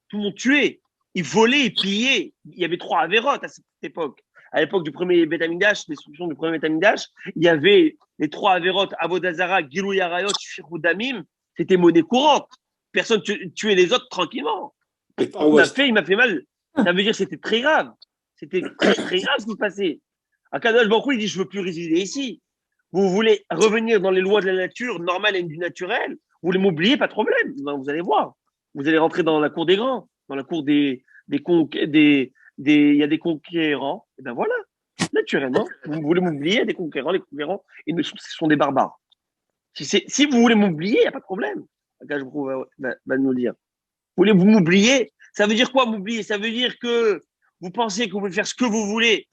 Tout le monde tuait. Ils volaient, ils pillaient. Il y avait 3 avérotes à cette époque. À l'époque du premier Beth Amikdash, destruction du premier Beth Amikdash, il y avait les 3 avérotes, Avodazara, Gilou Yarayot, Shirou Damim. C'était monnaie courante. Personne tuait les autres tranquillement. Il m'a fait mal. Ça veut dire que c'était très grave. C'était très, très grave ce qui se passait. Akadosh Baruch Hu, il dit, je ne veux plus résider ici. Vous voulez revenir dans les lois de la nature, normales et du naturel. Vous voulez m'oublier, pas de problème. Ben, vous allez voir. Vous allez rentrer dans la cour des grands, dans la cour il y a des conquérants. Et ben voilà. Naturellement. Vous voulez m'oublier, il y a des conquérants. Les conquérants, ce sont des barbares. Si vous voulez m'oublier, il n'y a pas de problème. Akadosh Baruch Hu va nous le dire. Voulez-vous m'oublier? Ça veut dire quoi m'oublier? Ça veut dire que vous pensez que vous pouvez faire ce que vous voulez.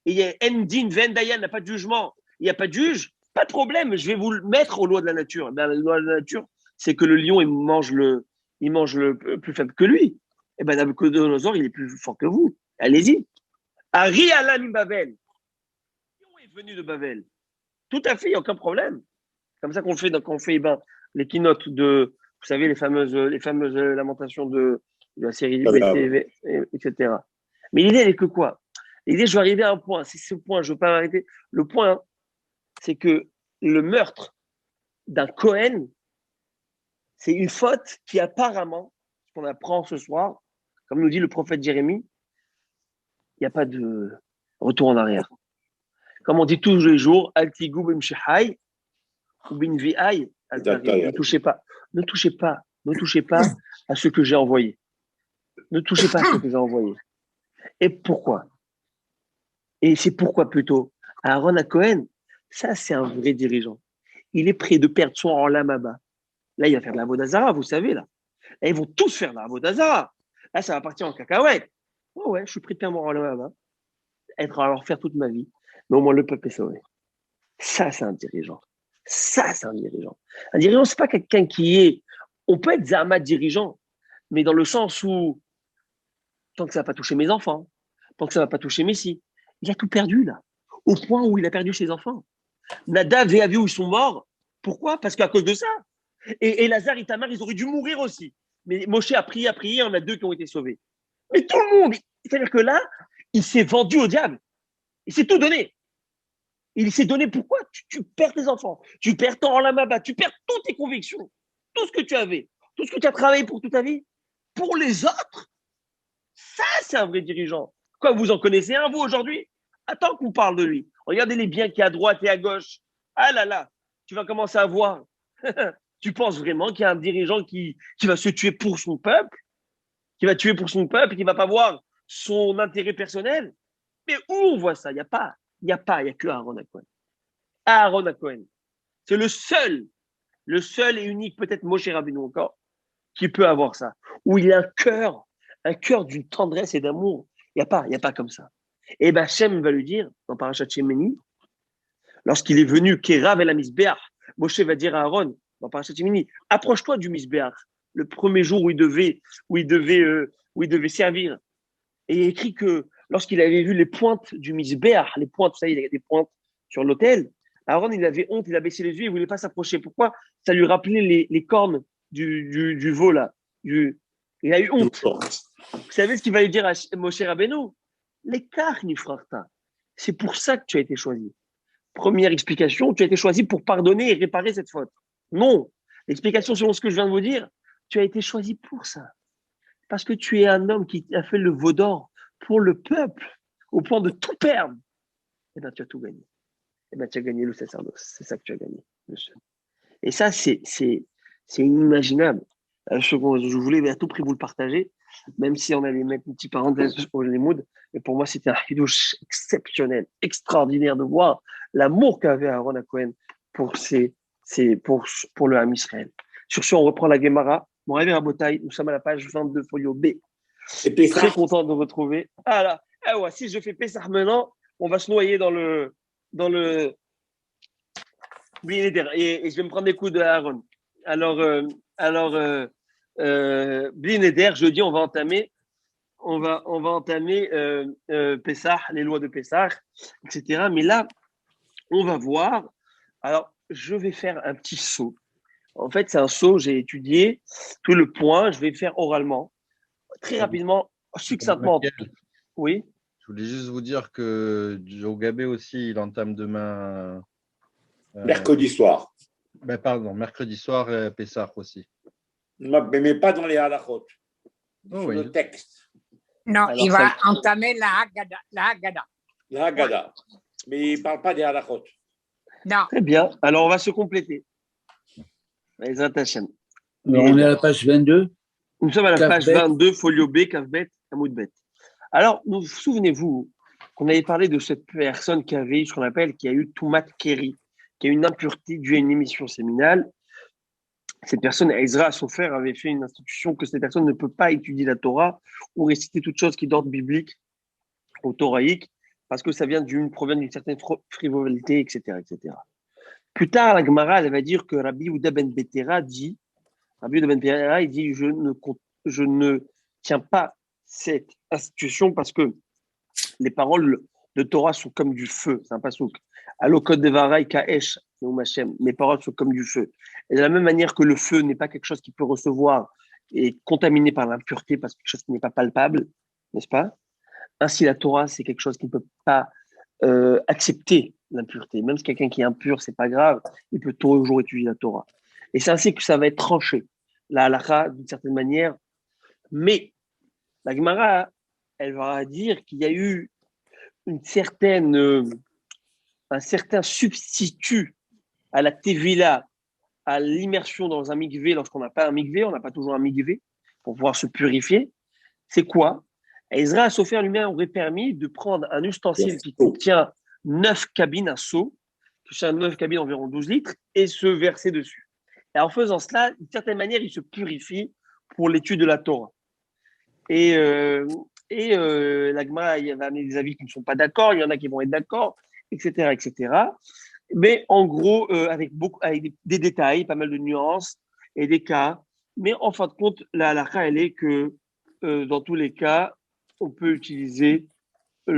Et il y a Endin, Vendayan, il n'y a pas de jugement. Il n'y a pas de juge. Pas de problème. Je vais vous le mettre aux lois de la nature. Ben, la loi de la nature, c'est que le lion, il mange le plus faible que lui. Et ben, Nabucodonosor, il est plus fort que vous. Allez-y. Ari Alam Babel. Le lion est venu de Babel. Tout à fait, il n'y a aucun problème. Comme ça qu'on fait, quand on fait les keynotes de, vous savez, les fameuses lamentations de la série BTV, etc. Mais l'idée, elle est que quoi? L'idée, je vais arriver à un point. C'est ce point, je ne veux pas m'arrêter. Le point, c'est que le meurtre d'un Cohen, c'est une faute qui apparemment, ce qu'on apprend ce soir, comme nous dit le prophète Jérémie, il n'y a pas de retour en arrière. Comme on dit tous les jours, Altigou bimshihai ou binvi'ai, ne touchez pas. Ne touchez pas à ce que j'ai envoyé. Ne touchez pas à ce que j'ai envoyé. Et pourquoi? Et c'est pourquoi plutôt Aaron à Cohen, ça c'est un vrai dirigeant. Il est prêt de perdre son Olam. Là, il va faire de la Vodazara, vous savez, là. Là, ils vont tous faire de la Vodazara. Là, ça va partir en cacahuète. Oh ouais, je suis prêt de perdre mon Olam, être à leur faire toute ma vie. Mais au moins, le peuple est sauvé. Ça, c'est un dirigeant. Ça, c'est un dirigeant. Un dirigeant, c'est pas quelqu'un qui est. On peut être Zahama dirigeant, mais dans le sens où, tant que ça va pas toucher mes enfants, tant que ça va pas toucher Messi, il a tout perdu, là. Au point où il a perdu ses enfants. Nadav et Avihu, ils sont morts. Pourquoi? Parce qu'à cause de ça. Et Lazare et Tamar, ils auraient dû mourir aussi. Mais Moshe a prié, il y en a 2 qui ont été sauvés. Mais tout le monde, c'est-à-dire que là, il s'est vendu au diable. Il s'est tout donné. Il s'est donné pourquoi? Tu perds tes enfants, tu perds ton Olam, tu perds toutes tes convictions, tout ce que tu avais, tout ce que tu as travaillé pour toute ta vie. Pour les autres, ça, c'est un vrai dirigeant. Quoi, vous en connaissez un, vous, aujourd'hui? Attends qu'on parle de lui. Regardez les biens qu'il y a à droite et à gauche. Ah là là, tu vas commencer à voir. Tu penses vraiment qu'il y a un dirigeant qui va se tuer pour son peuple, qui va tuer pour son peuple, qui ne va pas voir son intérêt personnel? Mais où on voit ça? Il n'y a pas. Il n'y a que Aaron à Cohen. Aaron à Cohen. C'est le seul et unique, peut-être Moshe Rabbeinu encore, qui peut avoir ça. Où il a un cœur d'une tendresse et d'amour. Il n'y a pas comme ça. Et ben, Hachem va lui dire, dans Parashat Shemini, lorsqu'il est venu, Kérav el Misbéach, Moshe va dire à Aaron, dans Parashat Shemini, approche-toi du Misbéach, le premier jour où il devait servir. Et il est écrit que lorsqu'il avait vu les pointes du Misbéach, les pointes, vous savez, il y a des pointes sur l'autel, Aaron, il avait honte, il a baissé les yeux, il ne voulait pas s'approcher. Pourquoi? Ça lui rappelait les cornes du veau, là. Il a eu honte. Vous savez ce qu'il va lui dire à Moshe Rabbeinu? L'écart, Nifrarta. C'est pour ça que tu as été choisi. Première explication, tu as été choisi pour pardonner et réparer cette faute. Non. L'explication selon ce que je viens de vous dire, tu as été choisi pour ça. Parce que tu es un homme qui a fait le veau d'or pour le peuple, au point de tout perdre. Eh bien, tu as tout gagné. Eh bien, tu as gagné le sacerdoce. C'est ça que tu as gagné, monsieur. Et ça, c'est inimaginable. Je voulais à tout prix vous le partager, même si on allait mettre une petite parenthèse sur les moods. Mais pour moi, c'était un hidouche exceptionnel, extraordinaire de voir l'amour qu'avait Aaron à Cohen pour le Ham Israël. Sur ce, on reprend la Gemara. Mon rêve à Botaï, nous sommes à la page 22, folio B. C'est Pessah. Très content de vous retrouver. Ah là, ah ouais, si je fais Pessah maintenant, on va se noyer dans le Bli Neder. Et je vais me prendre des coups de Aaron. Alors, Bli Neder, jeudi, on va entamer Pessah, les lois de Pessah, etc. Mais là, on va voir. Alors, je vais faire un petit saut. En fait, c'est un saut, j'ai étudié tout le point, je vais faire oralement, très rapidement, succinctement. Michael, Oui. je voulais juste vous dire que Joe Gabé aussi, il entame demain. Mercredi soir. Pardon, mercredi soir, Pessah aussi. Mais pas dans les halachot. Oh, Sur oui. le texte. Non, Alors, il ça- va entamer la Haggadah. La Haggadah. La Haggadah. Mais il ne parle pas des halachot. Non, Très bien. Alors, on va se compléter. Bezrat Hashem. Alors, on est à la page 22. Nous sommes à la page Kaf Bet. 22, folio B, Kavbet, Hamoud Bet. Alors, vous souvenez-vous qu'on avait parlé de cette personne qui avait eu ce qu'on appelle, qui a eu Toumat Keri, qui a eu une impureté due à une émission séminale. Cette personne, Ezra, son frère, avait fait une institution que cette personne ne peut pas étudier la Torah ou réciter toute chose qui est d'ordre biblique ou toraïque, parce que ça provient d'une certaine frivolité, etc., etc. Plus tard, la Gemara, elle va dire que Rabbi Yehuda ben Betera dit, il dit, je ne tiens pas cette institution parce que les paroles de Torah sont comme du feu. C'est un pasouk. Alokot devarai kaesh, mes paroles sont comme du feu. Et de la même manière que le feu n'est pas quelque chose qui peut recevoir et contaminé par l'impureté parce que quelque chose qui n'est pas palpable, n'est-ce pas? Ainsi, la Torah, c'est quelque chose qui ne peut pas accepter l'impureté. Même si quelqu'un qui est impur, c'est pas grave, il peut toujours étudier la Torah. Et c'est ainsi que ça va être tranché, la halakha, d'une certaine manière. Mais la Gemara, elle va dire qu'il y a eu un certain substitut à la tevila, à l'immersion dans un mikvé lorsqu'on n'a pas un mikvé, on n'a pas toujours un mikvé pour pouvoir se purifier. C'est quoi? Ezra Sofer lui-même aurait permis de prendre un ustensile qui contient 9 cabines, un seau, qui contient 9 cabines environ 12 litres, et se verser dessus. Et en faisant cela, d'une certaine manière, il se purifie pour l'étude de la Torah. Et la Gemara, il y a des avis qui ne sont pas d'accord, il y en a qui vont être d'accord, etc., etc. Mais en gros, avec des détails, pas mal de nuances et des cas. Mais en fin de compte, la halakha, elle est que dans tous les cas, on peut utiliser les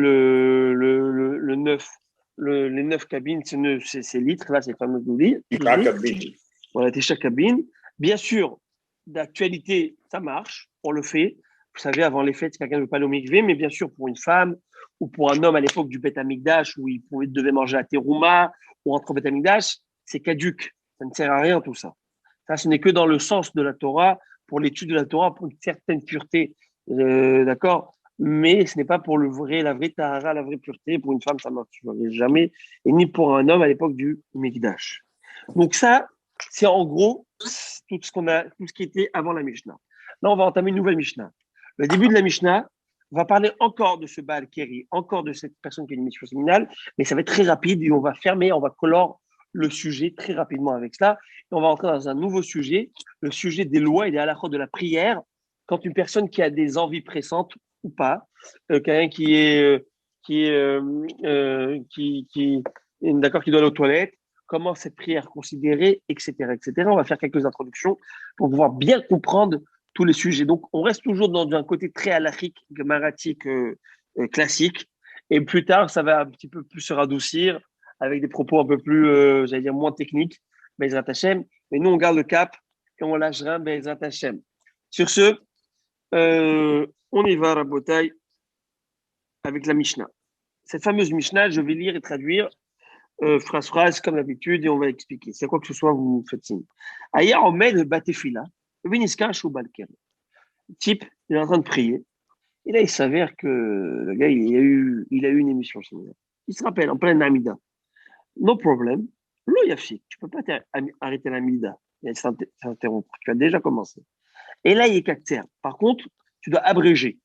9 cabines, ces litres, là, ces fameux 12 litres. Voilà, chaque cabine. Bien sûr, d'actualité, ça marche, on le fait. Vous savez, avant les fêtes, quelqu'un ne veut pas le mikvé, mais bien sûr, pour une femme ou pour un homme à l'époque du Beth Amikdash, où il devait manger à terouma ou entre Beth Amikdash, c'est caduc. Ça ne sert à rien, tout ça. Ça, ce n'est que dans le sens de la Torah, pour l'étude de la Torah, pour une certaine pureté. D'accord? Mais ce n'est pas pour la vraie tahara, la vraie pureté. Pour une femme, ça ne marcherait jamais. Et ni pour un homme à l'époque du Mikdash. Donc ça, c'est en gros tout ce qui était avant la Mishnah. Là, on va entamer une nouvelle Mishnah. Le début de la Mishnah va parler encore de ce Baal Keri, encore de cette personne qui a une mission séminale, mais ça va être très rapide et on va clore le sujet très rapidement avec cela. Et on va entrer dans un nouveau sujet, le sujet des lois et des halachot de la prière, quand une personne qui a des envies pressantes ou pas, quelqu'un qui doit aller aux toilettes, comment cette prière est considérée, etc., etc. On va faire quelques introductions pour pouvoir bien comprendre tous les sujets. Donc, on reste toujours dans un côté très halachique, gmaratique, classique. Et plus tard, ça va un petit peu plus se radoucir avec des propos un peu plus, j'allais dire, moins techniques, Bezrat Hashem. Mais nous, on garde le cap et on lâche rien, Bezrat Hashem. Sur ce, on y va, Rabotai, avec la Mishnah. Cette fameuse Mishnah, je vais lire et traduire phrase comme d'habitude et on va expliquer. C'est quoi que ce soit, vous faites signe. Aya Omed Batefila, Viniska Shubalker. Type, il est en train de prier. Et là, il s'avère que le gars, il a eu une émission similaire. Il se rappelle, en plein Amida. No problem. Lo Yafik, tu ne peux pas arrêter l'Amida. Il s'interrompre. Tu as déjà commencé. Et là, il est cactère. Par contre, tu dois abréger.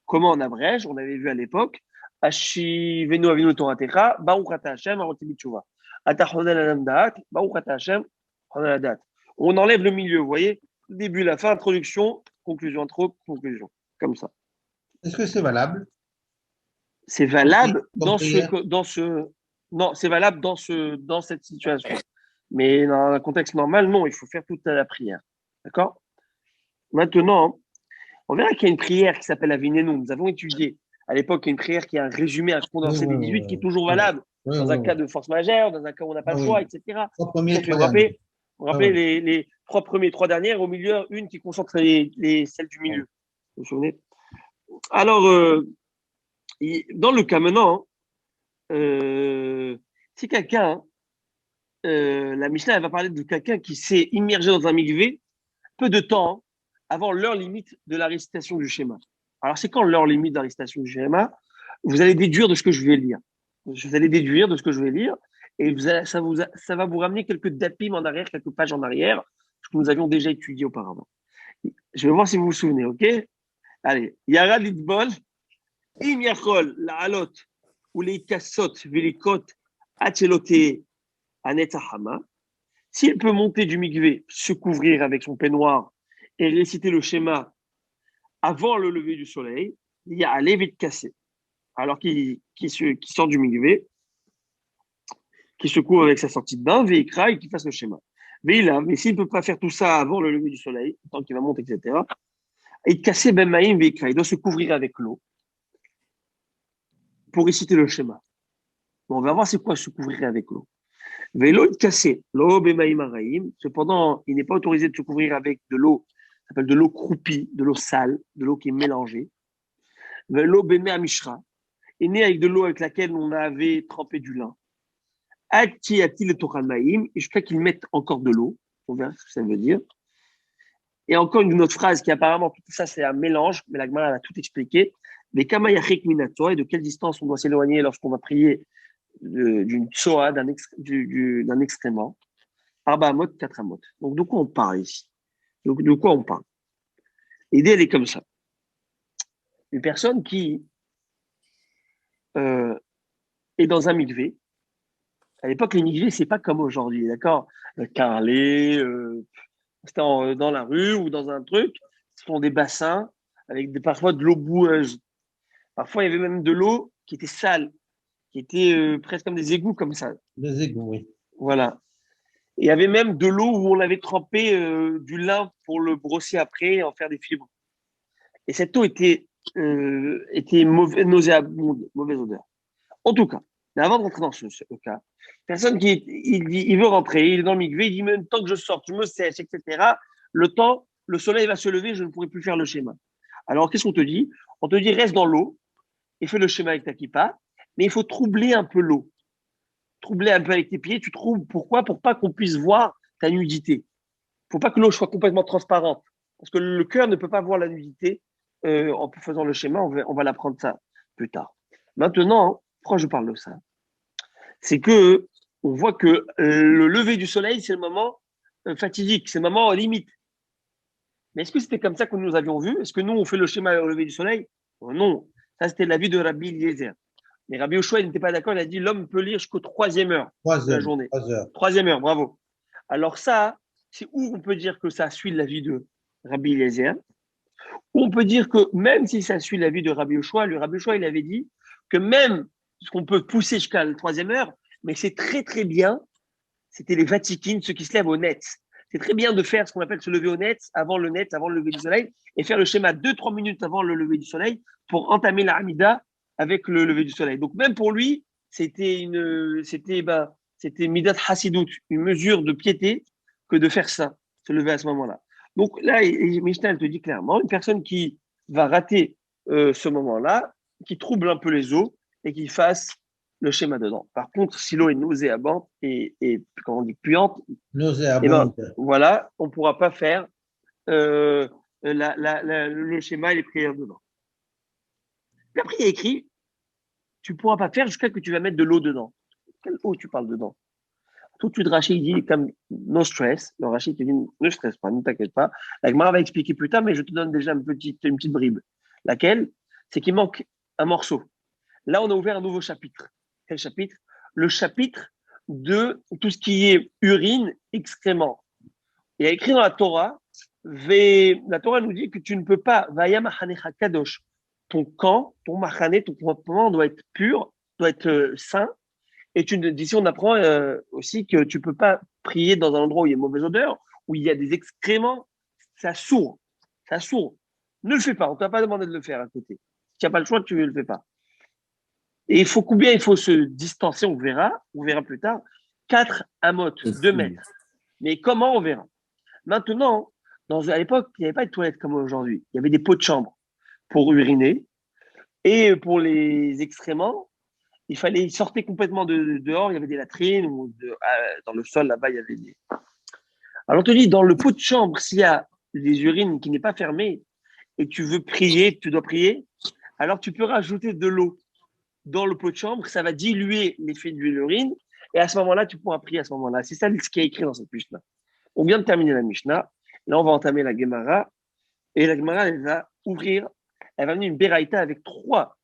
Comment on abrège? On avait vu à l'époque. Ashivenu avinu toratecha, baruch ata Hashem, aroti b'tshuva. Ata chonel alam da'at, baruch ata Hashem, chonel adat. On enlève le milieu, vous voyez? Début, la fin, introduction, conclusion, intro, conclusion. Comme ça. Est-ce que c'est valable? C'est valable Comme prière? non, c'est valable dans cette situation. Mais dans un contexte normal, non, il faut faire toute la prière. D'accord? Maintenant, on verra qu'il y a une prière qui s'appelle Avinenu. Nous avons étudié à l'époque une prière qui a un résumé, un Oui, condensé oui, des oui, 18 qui est oui. toujours Oui, valable oui, dans oui, un cas oui. de force majeure, dans un cas où on n'a pas Ah le oui. choix, etc. Trois premiers, Peut-être trois vous derniers. vous Ah rappelez oui. les trois premiers, trois dernières, au milieu, une qui concentre celles du milieu. Vous vous souvenez? Alors, dans le cas maintenant, si quelqu'un, la Mishnah, elle va parler de quelqu'un qui s'est immergé dans un mikvé peu de temps avant l'heure limite de la récitation du schéma. Alors, c'est quand l'heure limite de la récitation du schéma? Vous allez déduire de ce que je vais lire. Vous allez déduire de ce que je vais lire et ça va vous ramener quelques dapim en arrière, quelques pages en arrière, ce que nous avions déjà étudié auparavant. Je vais voir si vous vous souvenez, ok? Allez, Yara Lidbol, Im Yachol, la Halot, ou les Kassot, Velikot, Achelote, Anetahama. S'il peut monter du mikvé, se couvrir avec son peignoir et réciter le schéma avant le lever du soleil, il y a aller vite cassé. Alors qu'il sort du mikvé, qui se couvre avec sa sortie de bain, veikra et qui fasse le schéma. Mais s'il ne peut pas faire tout ça avant le lever du soleil, tant qu'il va monter, etc., et casser ben maïm veikra, il doit se couvrir avec l'eau pour réciter le schéma. Bon, on va voir c'est quoi se couvrir avec l'eau. Vélo cassé, l'eau bemaïm araïm. Cependant, il n'est pas autorisé de se couvrir avec de l'eau, ça s'appelle de l'eau croupie, de l'eau sale, de l'eau qui est mélangée. Vélo bemé amishra, est né avec de l'eau avec laquelle on avait trempé du lin. Ati ati le toramaïm, et jusqu'à qu'il mette encore de l'eau. On verra ce que ça veut dire. Et encore une autre phrase qui apparemment, tout ça c'est un mélange, mais la Gemara a tout expliqué. Mais kamayachik minato, et de quelle distance on doit s'éloigner lorsqu'on va prier d'une tsoa, d'un excrément. Arba amot, 4 amot. Donc, de quoi on parle ici? Donc, de quoi on parle? L'idée, elle est comme ça. Une personne qui est dans un mikvé. À l'époque, les mikvés, c'est pas comme aujourd'hui, d'accord? Carrelé, c'était dans la rue ou dans un truc. Ce sont des bassins avec parfois de l'eau boueuse. Parfois, il y avait même de l'eau qui était sale, qui était presque comme des égouts comme ça. Des égouts, oui. Voilà. Et il y avait même de l'eau où on avait trempé du lin pour le brosser après et en faire des fibres. Et cette eau était nauséabonde, mauvaise odeur. En tout cas, mais avant de rentrer dans ce cas, personne il veut rentrer, il est dans le mikvé, il dit même tant que je sors, je me sèche, etc. Le soleil va se lever, je ne pourrai plus faire le schéma. Alors, qu'est-ce qu'on te dit? On te dit reste dans l'eau et fais le schéma avec ta kippa, mais il faut troubler un peu l'eau. Troubler un peu avec tes pieds, tu troubles. Pourquoi? Pour pas qu'on puisse voir ta nudité. Il ne faut pas que l'eau soit complètement transparente. Parce que le cœur ne peut pas voir la nudité en faisant le schéma. On va l'apprendre ça plus tard. Maintenant, pourquoi je parle de ça? C'est que on voit que le lever du soleil, c'est le moment fatidique, c'est le moment limite. Mais est-ce que c'était comme ça que nous avions vu? Est-ce que nous, on fait le schéma au lever du soleil? Non. Ça, c'était l'avis de Rabbi Eliezer. Mais Rabbi Yoshua, il n'était pas d'accord. Il a dit l'homme peut lire jusqu'au 3e heure de la journée. 3 heures. 3e heure, bravo. Alors ça, c'est où on peut dire que ça suit l'avis de Rabbi Eliezer, ou on peut dire que même si ça suit l'avis de Rabbi Yoshua, le Rabbi Yoshua, il avait dit que même ce qu'on peut pousser jusqu'à la 3e heure, mais c'est très très bien, c'était les Vatikines, ceux qui se lèvent au net. C'est très bien de faire ce qu'on appelle se lever au net, avant le lever du soleil, et faire le schéma 2-3 minutes avant le lever du soleil pour entamer la Hamida avec le lever du soleil. Donc même pour lui, c'était Midat Hasidut, une mesure de piété que de faire ça, se lever à ce moment-là. Donc là, Mishnah, elle te dit clairement, une personne qui va rater ce moment-là, qui trouble un peu les eaux et qui fasse le schéma dedans. Par contre, si l'eau est nauséabonde et comment on dit, puante, eh ben, Nauséabonde. voilà, on ne pourra pas faire le schéma et les prières dedans. Puis après, il y a écrit, tu ne pourras pas faire jusqu'à que tu vas mettre de l'eau dedans. Quelle eau tu parles dedans? Tout de suite, Rachid dit comme no stress. Le Rachid te dit ne stresse pas, ne t'inquiète pas. La Gemara va expliquer plus tard, mais je te donne déjà une petite bribe. Laquelle? C'est qu'il manque un morceau. Là, on a ouvert un nouveau chapitre. Quel chapitre? Le chapitre de tout ce qui est urine, excrément. Il y a écrit dans la Torah, la Torah nous dit que tu ne peux pas, Vayam Hanecha Kadosh, ton camp, ton machané, ton campement doit être pur, doit être sain. Et d'ici, on apprend aussi que tu ne peux pas prier dans un endroit où il y a une mauvaise odeur, où il y a des excréments. Ça sourd. Ça sourd. Ne le fais pas. On ne t'a pas demandé de le faire à côté. Si tu n'as pas le choix, tu ne le fais pas. Et il faut combien il faut se distancer, on verra plus tard. 4 amotes, 2 mètres. Mais comment, on verra. Maintenant, à l'époque, il n'y avait pas de toilettes comme aujourd'hui. Il y avait des pots de chambre pour uriner. Et pour les excréments, il fallait sortir complètement dehors. Il y avait des latrines ou dans le sol, là-bas, il y avait des. Alors, on te dit, dans le pot de chambre, s'il y a des urines qui n'est pas fermées et tu veux prier, tu dois prier, alors tu peux rajouter de l'eau dans le pot de chambre. Ça va diluer l'effet de l'urine. Et à ce moment-là, tu pourras prier à ce moment-là. C'est ça ce qui est écrit dans cette Mishnah. On vient de terminer la Mishnah. Là, on va entamer la Gemara. Et la Gemara, elle va ouvrir, elle va amener une Beraïta avec trois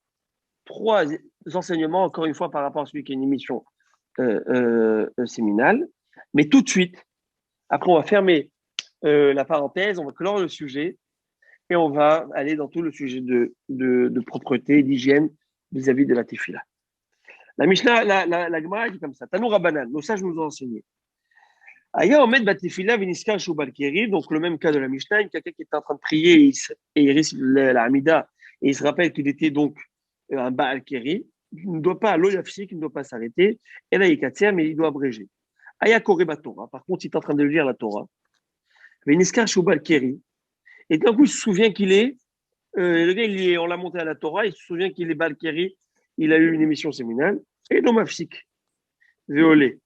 enseignements, encore une fois, par rapport à celui qui est une émission séminale. Mais tout de suite, après, on va fermer la parenthèse, on va clore le sujet et on va aller dans tout le sujet de propreté, d'hygiène vis-à-vis de la tefila. La Mishnah, la Gemara dit comme ça. Tanou Rabbanan, nos sages nous ont enseigné. Aya Omed Batefila Viniska Shubal Keri, donc le même cas de la Mishnah, quelqu'un qui était en train de prier et il récite la Hamida et il se rappelle qu'il était donc un Baal Keri, il ne doit pas, l'Oyafsik, il ne doit pas s'arrêter, et là il katia, mais il doit abréger. Aya Koreba Torah, par contre, il est en train de lire la Torah. Viniska Shubal Keri, et d'un coup il se souvient qu'il est, le gars, on l'a monté à la Torah, il se souvient qu'il est Baal Keri, il a eu une émission séminale, et non Mafsik, violé.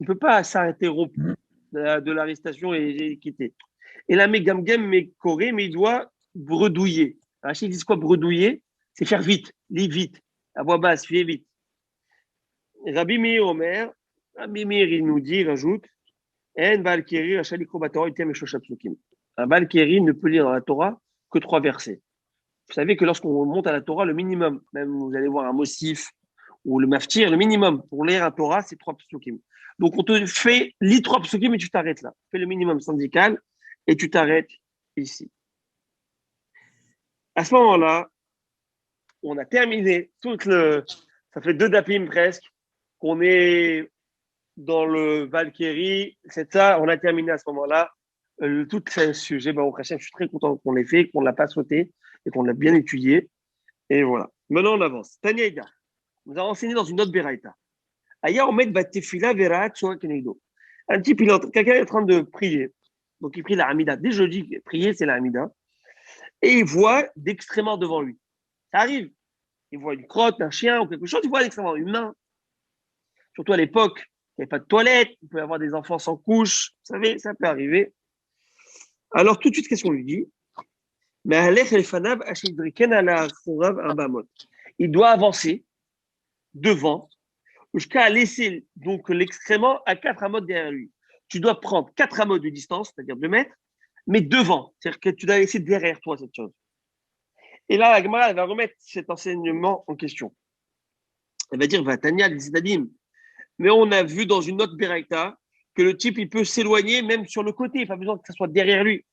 Il ne peut pas s'arrêter rompu de l'arrestation et quitter. Et là, mais coré, mais il doit bredouiller. Rachid dit quoi, bredouiller? C'est faire vite, lis vite, à voix basse, fais vite. Rabbi Meir Omer, Rabbi Meir, il nous dit, il rajoute, un Baal Keri ne peut lire dans la Torah que 3 versets. Vous savez que lorsqu'on monte à la Torah, le minimum, même vous allez voir un Mosif ou le Maftir, le minimum pour lire la Torah, c'est 3 psukim. Donc, on te fait, lis 3 psukim et tu t'arrêtes là. Fais le minimum syndical et tu t'arrêtes ici. À ce moment-là, on a terminé ça fait 2 dapim presque, qu'on est dans le Valkyrie. C'est ça, on a terminé à ce moment-là tout ce sujet. Au Hachem, je suis très content qu'on l'ait fait, qu'on ne l'a pas sauté et qu'on l'a bien étudié. Et voilà. Maintenant, on avance. Taniaïda nous a enseigné dans une autre Beraïta. Un type, quelqu'un est en train de prier. Donc, il prie la Hamida. Dès que je dis prier, c'est la Hamida. Et il voit d'extrêmement devant lui. Ça arrive. Il voit une crotte, un chien ou quelque chose. Il voit d'extrêmement une main. Surtout à l'époque, il n'y avait pas de toilette. Il peut y avoir des enfants sans couche. Vous savez, ça peut arriver. Alors, tout de suite, qu'est-ce qu'on lui dit? Il doit avancer devant jusqu'à laisser donc l'excrément à 4 amotes derrière lui. Tu dois prendre 4 amotes de distance, c'est-à-dire 2 mètres, mais devant. C'est-à-dire que tu dois laisser derrière toi cette chose. Et là, la Gemara, elle va remettre cet enseignement en question. Elle va dire, Vatania, les Zidadim. Mais on a vu dans une autre Beraïta que le type, il peut s'éloigner même sur le côté. Il n'y a pas besoin que ça soit derrière lui.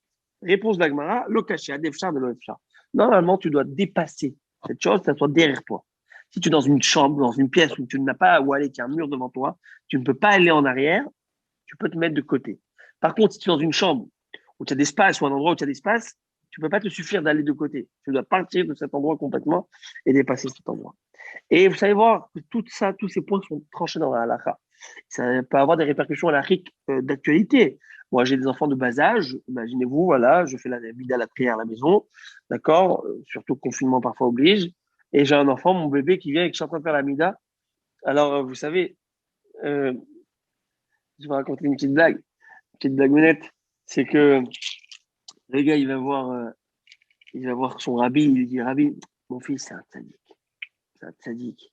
Réponse de la Gemara, l'okashia, defchar de l'ofchar. Normalement, tu dois dépasser cette chose, ça soit derrière toi. Si tu es dans une chambre, dans une pièce où tu n'as pas où aller, qu'il y a un mur devant toi, tu ne peux pas aller en arrière, tu peux te mettre de côté. Par contre, si tu es dans une chambre où tu as d'espace ou un endroit où tu as d'espace, tu ne peux pas te suffire d'aller de côté. Tu dois partir de cet endroit complètement et dépasser cet endroit. Et vous savez voir que tout ça, tous ces points sont tranchés dans la halakha. Ça peut avoir des répercussions halachiques d'actualité. Moi, j'ai des enfants de bas âge. Imaginez-vous, voilà, je fais la vida, la prière à la maison, d'accord. Surtout confinement parfois oblige. Et j'ai un enfant, mon bébé, qui vient et que je suis en train de faire la mida. Alors, vous savez, je vais raconter une petite blagounette. C'est que le gars, il va voir son rabbi, il lui dit, Rabbi, mon fils, c'est un tzaddik.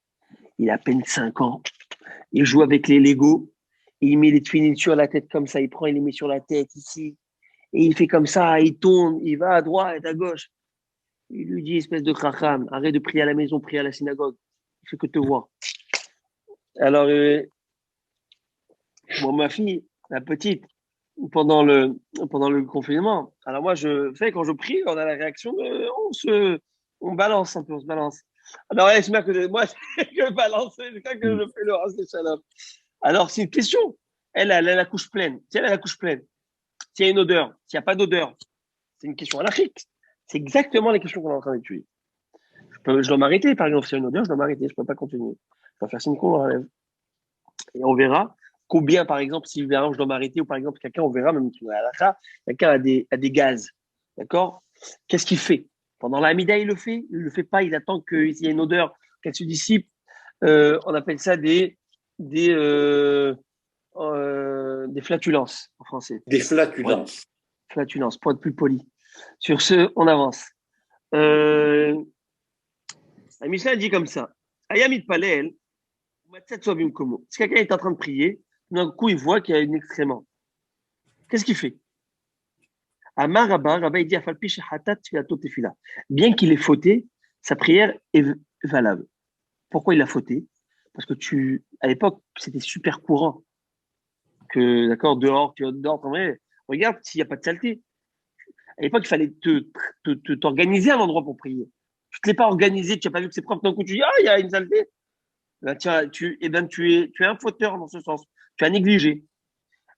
Il a à peine 5 ans. Il joue avec les Legos. Il met les tuiles sur la tête comme ça. Il prend, il les met sur la tête ici. Et il fait comme ça, il tourne, il va à droite, à gauche. Il lui dit, espèce de kracham, arrête de prier à la maison, prie à la synagogue. Il fait que te voir. Alors, ma fille, la petite, pendant le confinement, alors moi, vous savez, quand je prie, on a la réaction de, On balance un peu, on se balance. Alors, j'espère que moi, je balance, je crois que je fais le reste des shalom. Alors, c'est une question. Elle a la couche pleine. Si elle a la couche pleine, s'il y a une odeur, s'il n'y a pas d'odeur, c'est une question anarchique. C'est exactement les questions qu'on est en train d'étudier. Je dois m'arrêter, par exemple, s'il y a une odeur, je dois m'arrêter, je ne peux pas continuer. Je dois faire signe qu'on enlève. Et on verra combien, par exemple, si je dois m'arrêter, ou par exemple, quelqu'un, on verra, même si on est à la quelqu'un a des gaz. D'accord? Qu'est-ce qu'il fait? Pendant l'amida, il le fait pas, il attend qu'il y ait une odeur, qu'elle se dissipe. On appelle ça des flatulences en français. Des flatulences. Ouais. Flatulences, pour être plus poli. Sur ce, on avance. La Mishnah dit comme ça. Ayamit palel, si quelqu'un est en train de prier, d'un coup il voit qu'il y a un excrément. Qu'est-ce qu'il fait? Amar Rabba, Rabba il dit bien qu'il ait fauté, sa prière est valable. Pourquoi il a fauté? Parce que à l'époque, c'était super courant que, d'accord, dehors, tu vas dehors, regarde s'il n'y a pas de saleté. À l'époque, il fallait t'organiser un endroit pour prier. Tu ne te l'es pas organisé, tu n'as pas vu que c'est propre, d'un coup tu dis, ah, il y a une saleté. Ben, tiens, tu es un fauteur dans ce sens. Tu as négligé.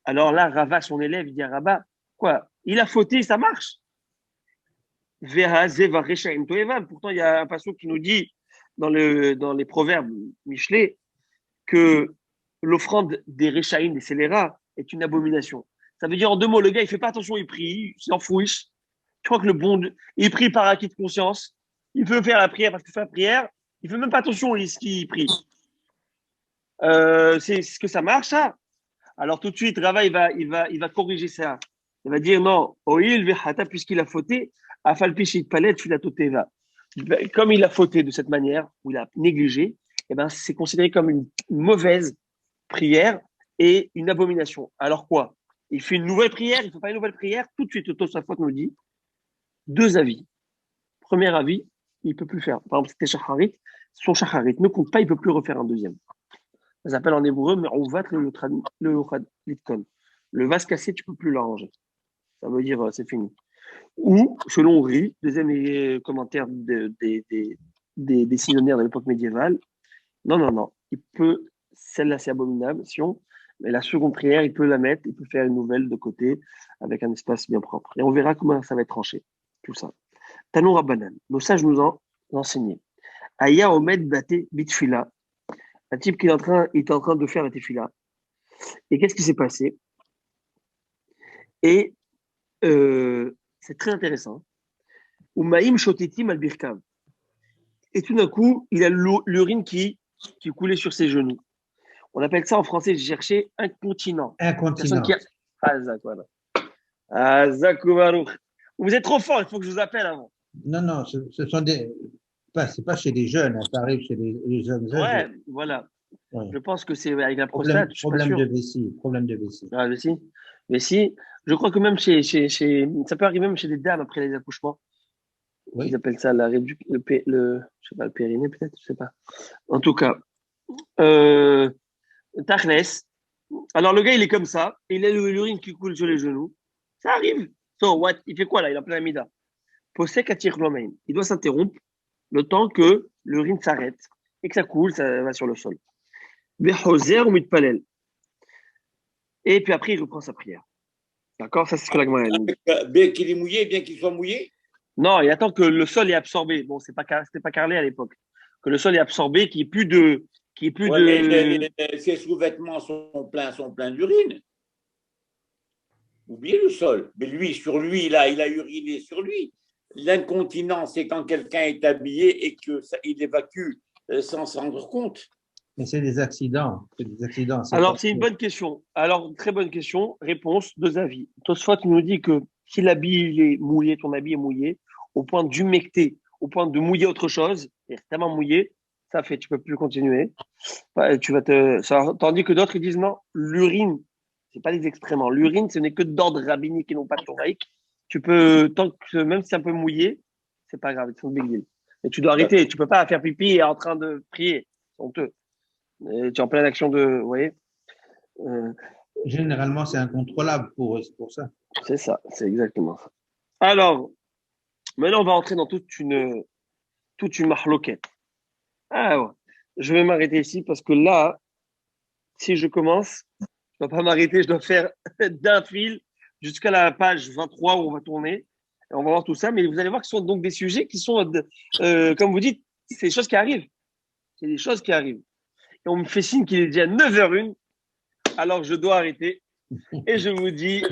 Alors là, Rava, son élève, il dit à Rabba, quoi? Il a fauté, ça marche. Pourtant, il y a un passage qui nous dit dans les proverbes Michelet que l'offrande des Réchaïm, des scélérats, est une abomination. Ça veut dire en deux mots, le gars, il fait pas attention, il prie, il s'en fouche. Je crois que il prie par acquis de conscience. Il veut faire la prière parce qu'il fait la prière. Il fait même pas attention à ce qu'il prie. C'est ce que ça marche, ça. Alors tout de suite, Rava, il va corriger ça. Il va dire non, puisqu'il a fauté, comme il a fauté de cette manière, où il a négligé, eh ben, c'est considéré comme une mauvaise prière et une abomination. Alors quoi? Il fait une nouvelle prière, il ne fait pas une nouvelle prière. Tout de suite, Tosafot nous dit deux avis. Premier avis, il ne peut plus faire. Par exemple, c'était Shacharit. Son Shacharit ne compte pas, il ne peut plus refaire un deuxième. Ça s'appelle en hébreu, mais on va le vase cassé, tu ne peux plus l'arranger. Ça veut dire c'est fini. Ou, selon Ri, deuxième commentaire des décisionnaires de l'époque médiévale, non, il peut, celle-là c'est abominable, mais la seconde prière, il peut la mettre, il peut faire une nouvelle de côté avec un espace bien propre. Et on verra comment ça va être tranché, tout ça. Tanou Rabbanan, nos sages nous ont enseigné. Aya Omed Bate Bitfila, un type qui est en train de faire la tefila. Et qu'est-ce qui s'est passé? Et c'est très intéressant. Umaim Shotetim al-Birkav. Et tout d'un coup, il a l'urine qui coulait sur ses genoux. On appelle ça en français, j'ai cherché, incontinent. Incontinent. Vous êtes trop fort, il faut que je vous appelle avant. Non, ce sont c'est pas chez les jeunes, ça arrive chez les jeunes. Ouais, voilà. Ouais. Je pense que c'est avec la prostate. Problème de vessie. Ah, vessie. Je crois que même ça peut arriver même chez les dames après les accouchements. Oui. Ils appellent ça je sais pas, le périnée peut-être, je sais pas. En tout cas, Tachles. Alors le gars il est comme ça, il a l'urine qui coule sur les genoux. Ça arrive. So what? Il fait quoi là? Il est en plein amida. Posek attire l'homme. Il doit s'interrompre le temps que l'urine s'arrête et que ça coule, ça va sur le sol. Et puis après il reprend sa prière. D'accord? Ça c'est ce que la Gemara dit. Bien qu'il est mouillé, bien qu'il soit mouillé. Non, il attend que le sol est absorbé. Bon, c'était pas carrelé à l'époque. Que le sol est absorbé, qu'il n'y ait plus de. Mais ses sous-vêtements sont pleins d'urine. Oubliez le sol. Mais sur lui, il a uriné sur lui. L'incontinence, c'est quand quelqu'un est habillé et qu'il évacue sans s'en rendre compte. Mais c'est des accidents. Alors, c'est une bonne question. Alors, très bonne question. Réponse, deux avis. Tosfot nous dit que si l'habit est mouillé, ton habit est mouillé, au point d'humecter, au point de mouiller autre chose, et tellement mouillé, ça fait, tu peux plus continuer. Tandis que d'autres ils disent non, l'urine, c'est pas des excréments. L'urine, ce n'est que d'ordre rabbinique et non pas thoraïque. Tu peux, même si c'est un peu mouillé, c'est pas grave, c'est un big deal. Mais tu dois arrêter, tu peux pas faire pipi et en train de prier. C'est honteux. Et tu es en pleine action vous voyez. Généralement, c'est incontrôlable pour eux, c'est pour ça. C'est ça, c'est exactement ça. Alors, maintenant, on va entrer dans toute une toute une mahloquette. Ah ouais. Je vais m'arrêter ici parce que là, si je commence, je ne dois pas m'arrêter, je dois faire d'un fil jusqu'à la page 23 où on va tourner. Et on va voir tout ça, mais vous allez voir que ce sont donc des sujets qui sont, comme vous dites, c'est des choses qui arrivent. C'est des choses qui arrivent. Et on me fait signe qu'il est déjà 9h01, alors je dois arrêter. Et je vous dis,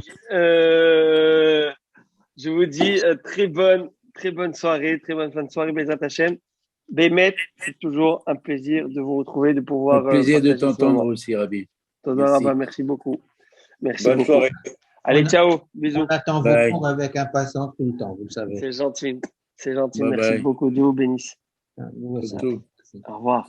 très bonne soirée, très bonne fin de soirée, Bezat Hachem. Bémet, c'est toujours un plaisir de vous retrouver, de pouvoir. Un plaisir de partager ce t'entendre moment. aussi, Rabbi. Toda Merci. Rabba, merci beaucoup. Merci Bonne beaucoup. soirée. Allez, On a- ciao, bisous. On attend vos Bye. cours avec impatience tout le temps, vous le savez. C'est gentil. C'est gentil. Bye Merci bye. beaucoup. Dieu vous bénisse. Nous aussi. Surtout. Au revoir.